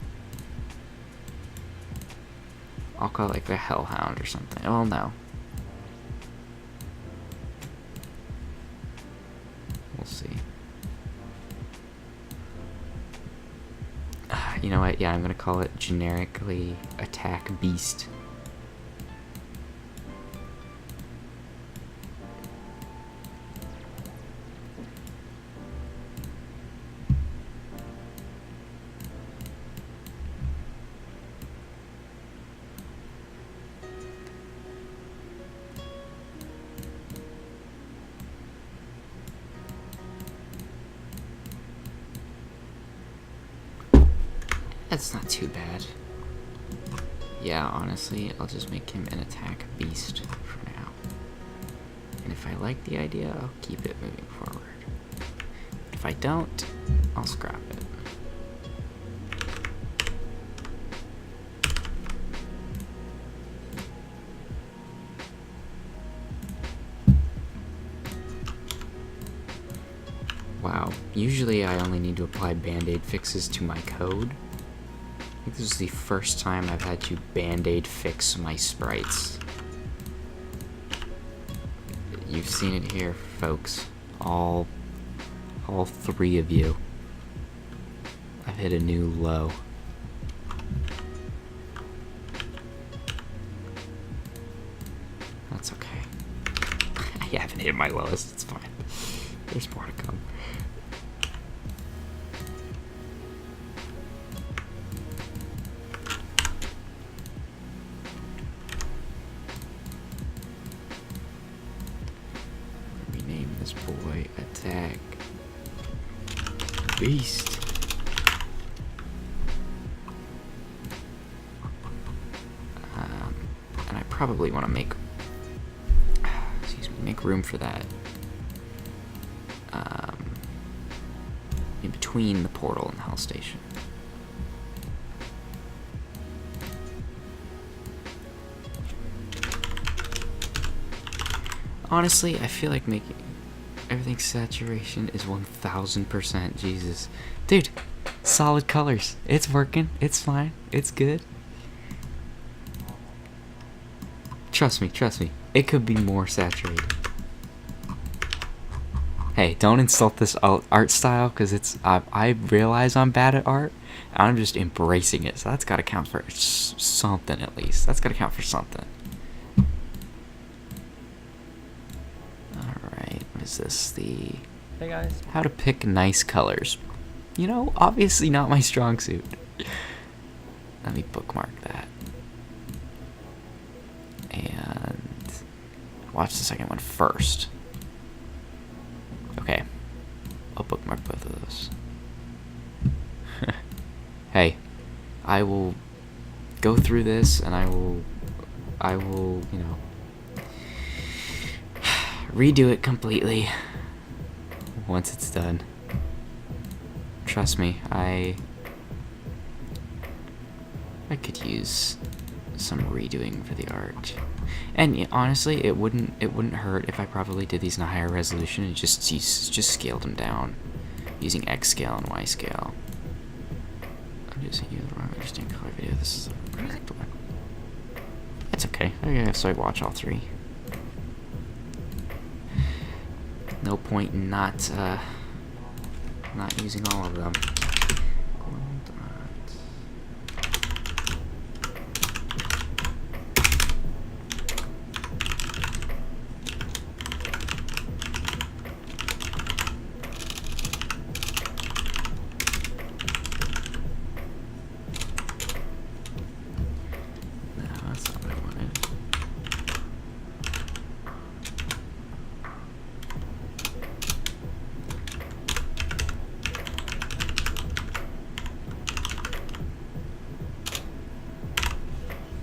I'll call it like a hellhound or something. Oh no. We'll see. You know what? Yeah, I'm gonna call it generically attack beast. That's not too bad. Yeah, honestly, I'll just make him an attack beast for now. And if I like the idea, I'll keep it moving forward. If I don't, I'll scrap it. Wow, usually I only need to apply band-aid fixes to my code. I think this is the first time I've had to band-aid fix my sprites. You've seen it here, folks. All 3 of you. I've hit a new low. That's okay. I haven't hit my lowest, it's fine. There's more to come. Rename this boy Attack Beast. And I probably want to make room for that in between the portal and the Hell Station. Honestly, I feel like making everything saturation is 1000%. Jesus. Dude, solid colors. It's working. It's fine. It's good. Trust me. It could be more saturated. Hey, don't insult this art style, because it's I realize I'm bad at art, and I'm just embracing it. So that's got to count for something at least. That's got to count for something. Alright, what is this? The... Hey guys. How to pick nice colors. You know, obviously not my strong suit. Let me bookmark that. And watch the second one first. Okay. I'll bookmark both of those. hey, I will go through this and I will, you know, redo it completely once it's done. Trust me, I could use some redoing for the art. And honestly, it wouldn't hurt if I probably did these in a higher resolution and just scaled them down using X scale and Y scale. I'm just using the wrong understand color video. This is the correct one. That's okay. So I watch all three. No point in not using all of them.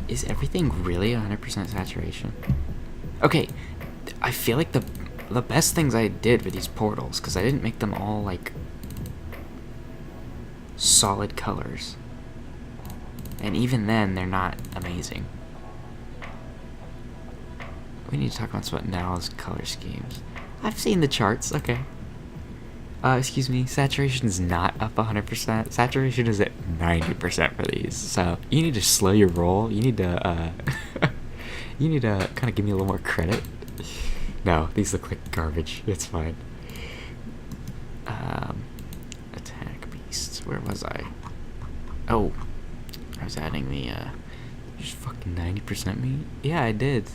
Is everything really 100% saturation? Okay, I feel like the best things I did were these portals, because I didn't make them all, like, solid colors. And even then, they're not amazing. We need to talk about Now's color schemes. I've seen the charts, okay. Excuse me, saturation is not up 100%. Saturation is at 90% for these. So you need to slow your roll. You need to kind of give me a little more credit. No, these look like garbage. It's fine. Attack beasts. Where was I? Oh, I was adding the just fucking 90% meat. Yeah, I did.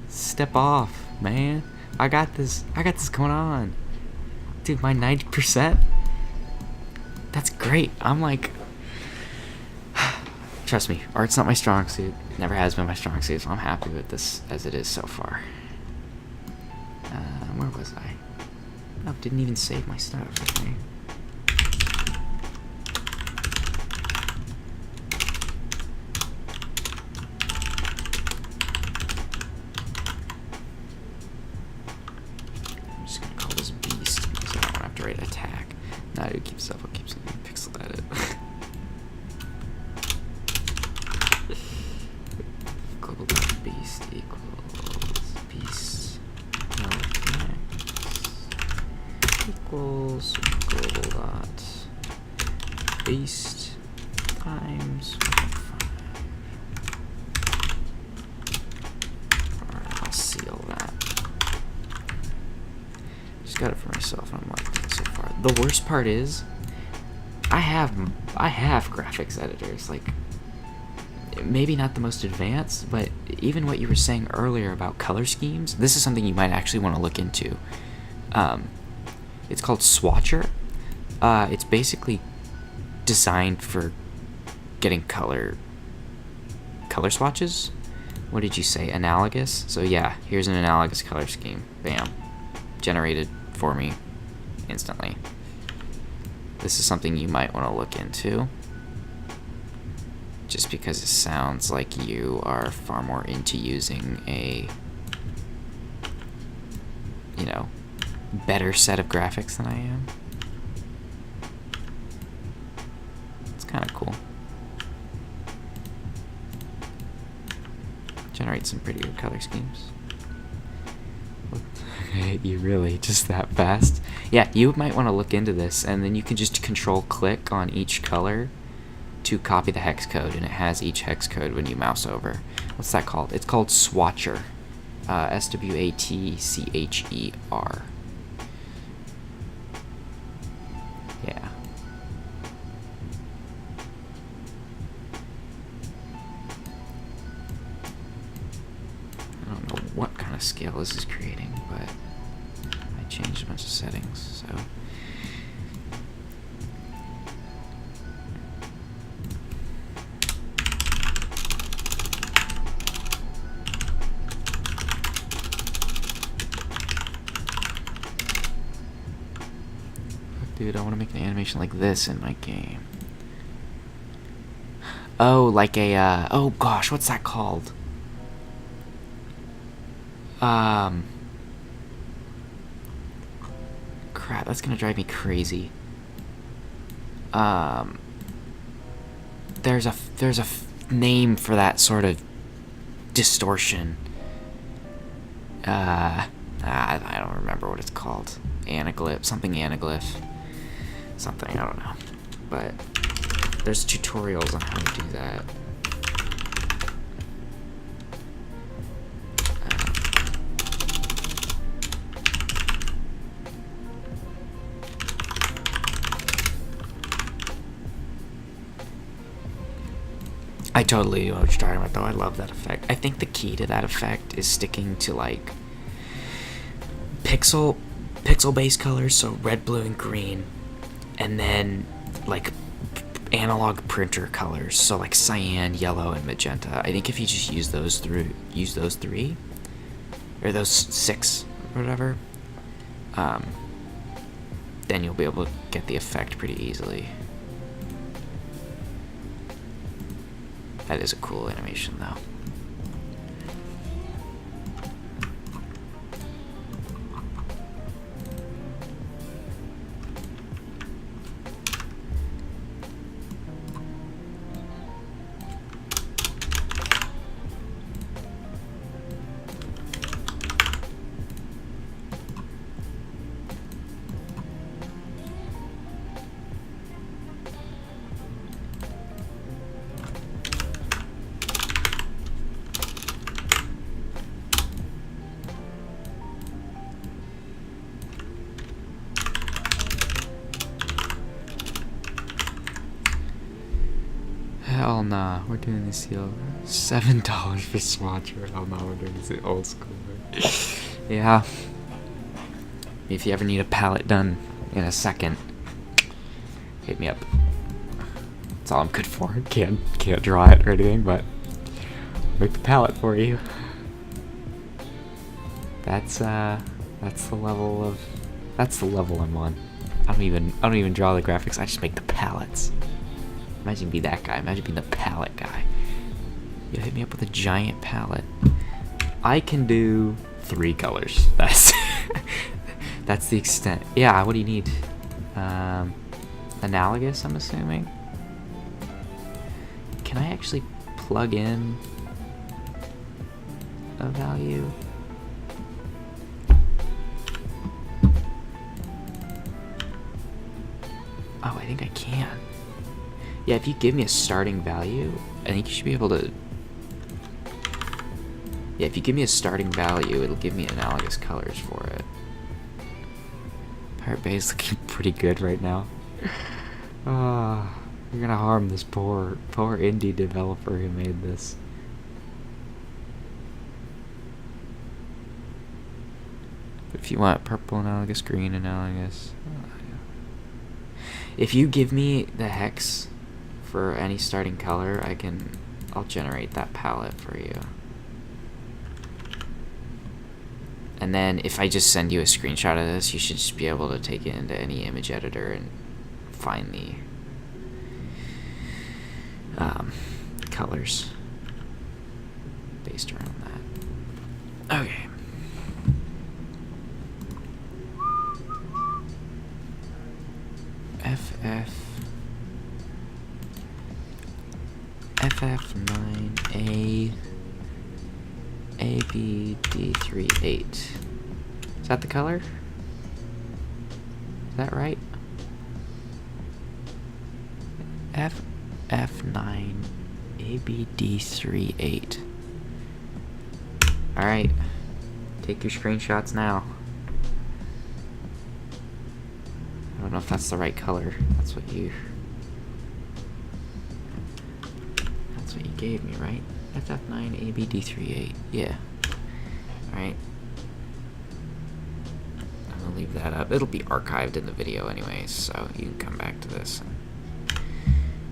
Step off, man. I got this going on. Dude, my 90%? That's great. I'm like... Trust me, art's not my strong suit. Never has been my strong suit, so I'm happy with this as it is so far. Where was I? Oh, didn't even save my stuff. Okay. I'm just gonna call this beast because I don't want to have to write attack. Nah, dude, keep stuff. I'll keep something pixel edit. Global dot beast equals beast equals global dot beast times 1.5. Alright, I'll seal that. Just got it for myself and I'm liking it so far. The worst part is I have graphics editors, like maybe not the most advanced, but even what you were saying earlier about color schemes, this is something you might actually want to look into. It's called Swatcher. It's basically designed for getting color swatches. What did you say? Analogous? So yeah, here's an analogous color scheme. Bam. Generated for me instantly. This is something you might want to look into, just because it sounds like you are far more into using a, you know, better set of graphics than I am. It's kind of cool. Generate some pretty good color schemes. You really just that fast? Yeah, you might want to look into this, and then you can just control-click on each color to copy the hex code, and it has each hex code when you mouse over. What's that called? It's called Swatcher. S-W-A-T-C-H-E-R. Yeah. I don't know what kind of scale this is creating, but I changed a bunch of settings, so... Dude, I want to make an animation like this in my game. Oh, like a, oh gosh, what's that called? Crap, that's gonna drive me crazy. There's a name for that sort of distortion. I don't remember what it's called. Anaglyph, something anaglyph. Something, I don't know. But there's tutorials on how to do that. I totally know what you're talking about, though. I love that effect. I think the key to that effect is sticking to, like, pixel-based colors, so red, blue, and green, and then, like, analog printer colors, so, like, cyan, yellow, and magenta. I think if you just use those three, or those 6, or whatever, then you'll be able to get the effect pretty easily. That is a cool animation, though. Hell nah, we're doing this deal. $7 for Swatcher. Hell nah, we're doing this old school way. Yeah. If you ever need a palette done in a second, hit me up. That's all I'm good for. Can't draw it or anything, but make the palette for you. That's the level I'm on. I don't even draw the graphics. I just make the palettes. Imagine being that guy. Imagine being the palette guy. You hit me up with a giant palette. I can do 3 colors. That's the extent. Yeah. What do you need? Analogous, I'm assuming. Can I actually plug in a value? Oh, I think I can. Yeah, if you give me a starting value, I think you should be able to... Yeah, if you give me a starting value, it'll give me analogous colors for it. Pirate Bay is looking pretty good right now. You're gonna harm this poor indie developer who made this. If you want purple analogous, green analogous... If you give me the hex for any starting color, I'll generate that palette for you. And then if I just send you a screenshot of this, you should just be able to take it into any image editor and find the colors based around that. Okay. FF9A ABD38. Is that the color? Is that right? FF9 ABD38. Alright. Take your screenshots now. I don't know if that's the right color. That's what you gave me, right? FF9 ABD38. Yeah. Alright. I'm gonna leave that up. It'll be archived in the video anyways, so you can come back to this and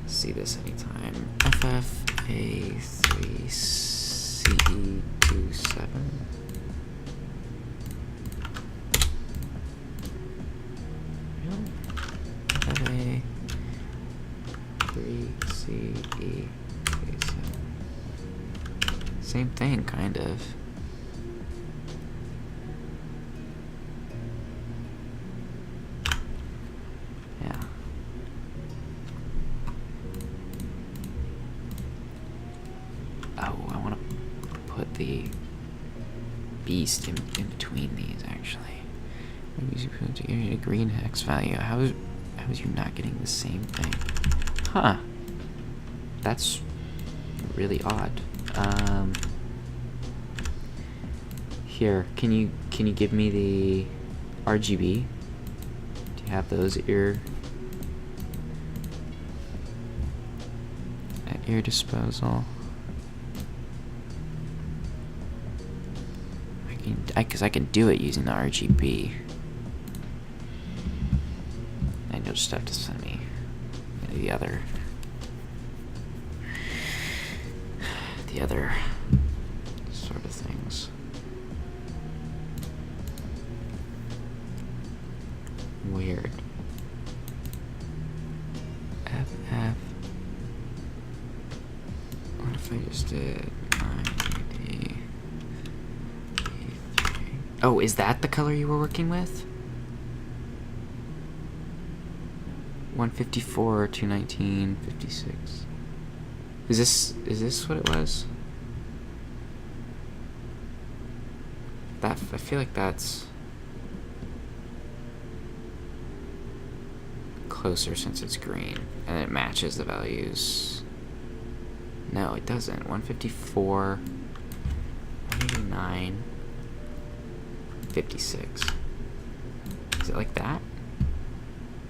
see this anytime. FFA3CE27. Really? FFA3CE Same thing, kind of. Yeah. Oh, I want to put the beast in between these, actually. Maybe you put a green hex value. How is you not getting the same thing? Huh. That's really odd. Here, can you give me the RGB? Do you have those at your disposal? Because I can do it using the RGB. And you'll just have to send me the other sort of things. Weird. FF. What if I just did 980? Oh, is that the color you were working with? 154, 219, 56. Is this what it was? I feel like that's closer since it's green, and it matches the values. No, it doesn't. 154, 189, 56. Is it like that?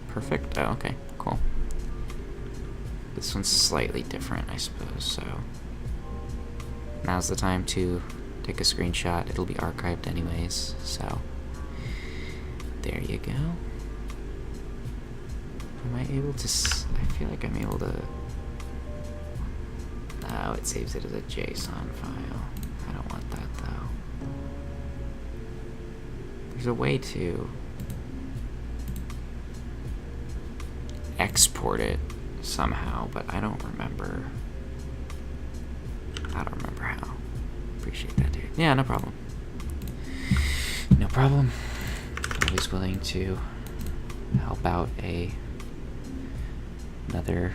Perfect? Oh, okay, cool. This one's slightly different, I suppose, so now's the time to take a screenshot. It'll be archived anyways, so there you go. Am I able to... I feel like I'm able to... No, it saves it as a JSON file. I don't want that, though. There's a way to export it somehow, but I don't remember. I don't remember how. Appreciate that, dude. Yeah, no problem. No problem. Always willing to help out another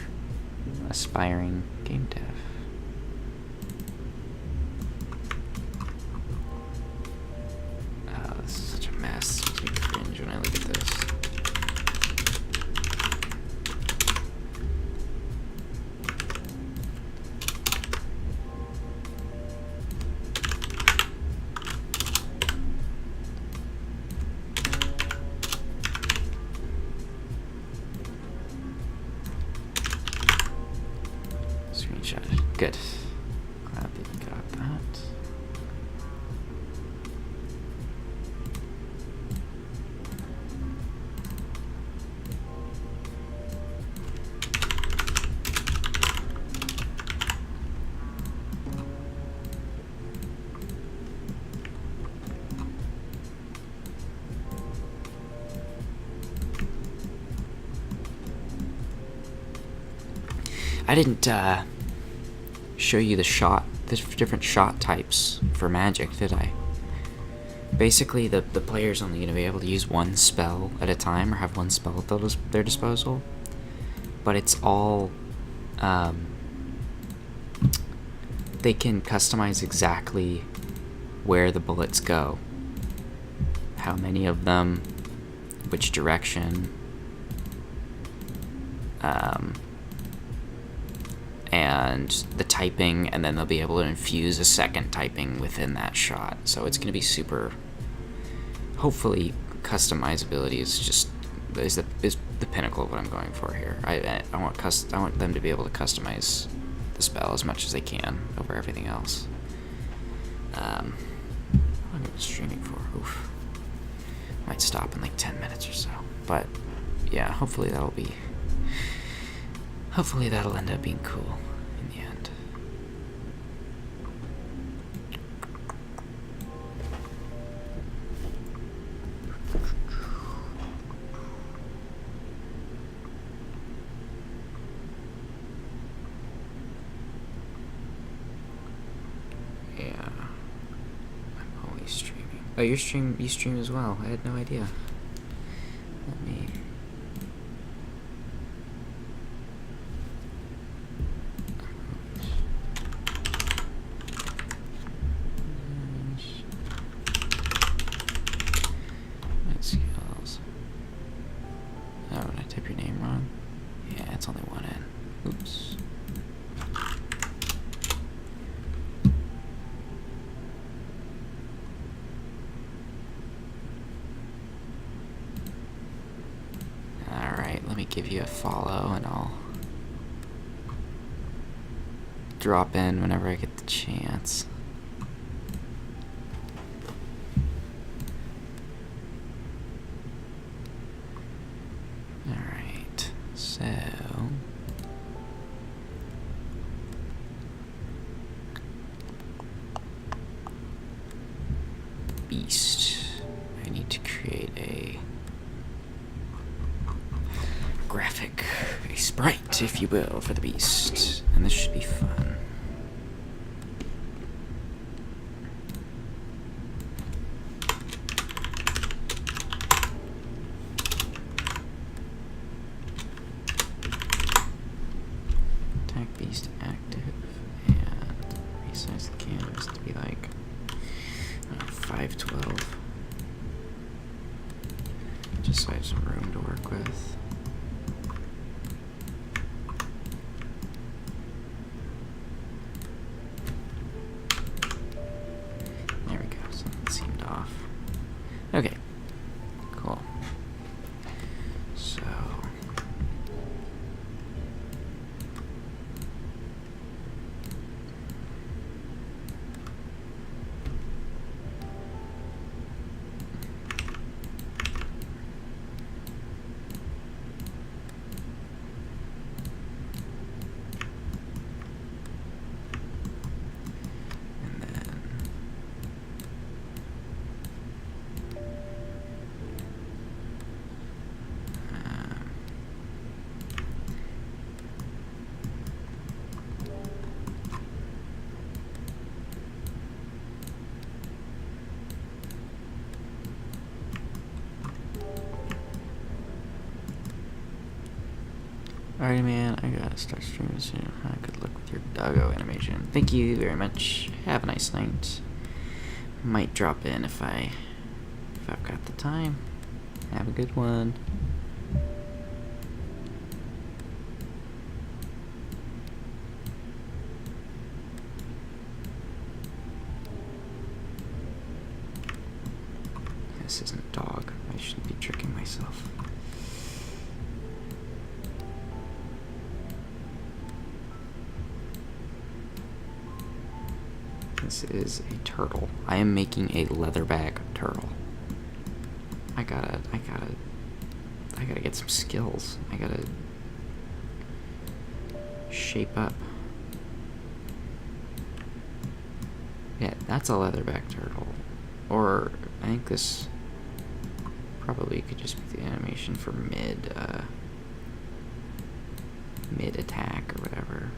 aspiring game dev. Oh, this is such a mess. It makes me cringe when I look at this. Screenshot. Good. Glad that you got that. I didn't show you the different shot types for magic, did I? Basically, the player's only going to be able to use one spell at a time, or have one spell at their disposal. But it's all... they can customize exactly where the bullets go. How many of them, which direction, and the typing, and then they'll be able to infuse a second typing within that shot. So it's going to be super... Hopefully, customizability is the pinnacle of what I'm going for here. I want them to be able to customize the spell as much as they can over everything else. How long have I been streaming for? Oof. Might stop in like 10 minutes or so. But yeah, hopefully that'll end up being cool in the end. Oh, you stream as well. I had no idea. Let me. Let's see what else. Oh, did I type your name wrong? Yeah, it's only one N. Oops. Alright, let me give you a follow and I'll drop in whenever I get the chance. Alright, so beast. I need to create a graphic, a sprite, if you will, for the beast. And this should be fun. Attack beast active, and resize the canvas to be like 512. Just so I have some room to work with. There we go, something seemed off. Okay, cool. So and then alright, man, I gotta start streaming soon. Good luck with your doggo animation. Thank you very much. Have a nice night. Might drop in if I've got the time. Have a good one. This isn't a dog. I shouldn't be tricking myself. This is a turtle. I am making a leatherback turtle. I gotta get some skills. I gotta shape up. Yeah, that's a leatherback turtle. Or I think this probably could just be the animation for mid attack or whatever.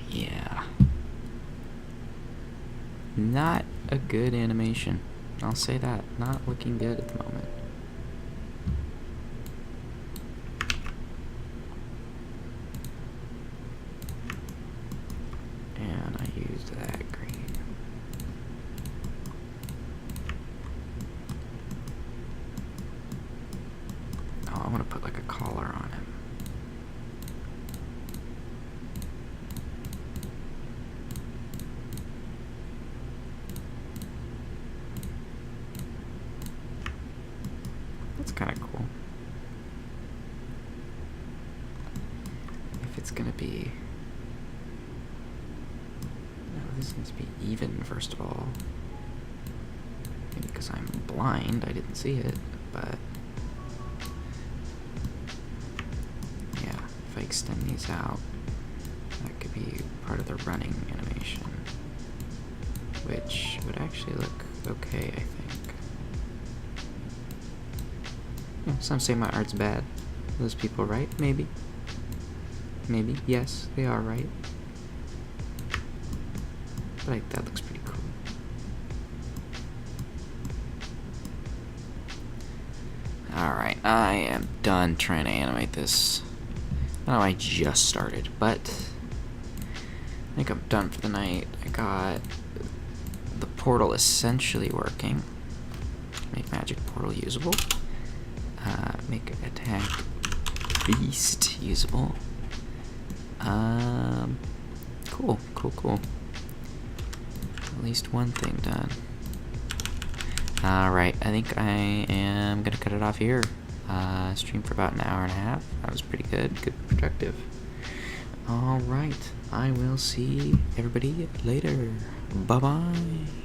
Yeah. Not a good animation. I'll say that. Not looking good at the moment. And I used that green. Oh, I want to put like a collar on him. That's kind of cool. If it's gonna be... No, this needs to be even, first of all. Maybe because I'm blind, I didn't see it, but... Yeah, if I extend these out, that could be part of the running animation. Which would actually look okay, I think. Yeah, some say my art's bad. those people right? Maybe. Maybe. Yes, they are right. But that looks pretty cool. Alright, I am done trying to animate this. Oh, I just started, but I think I'm done for the night. I got the portal essentially working. Make magic portal usable. Make attack beast usable. Cool. At least one thing done. Alright, I think I am gonna cut it off here. Stream for about an hour and a half. That was pretty good. Good, productive. Alright, I will see everybody later. Bye-bye.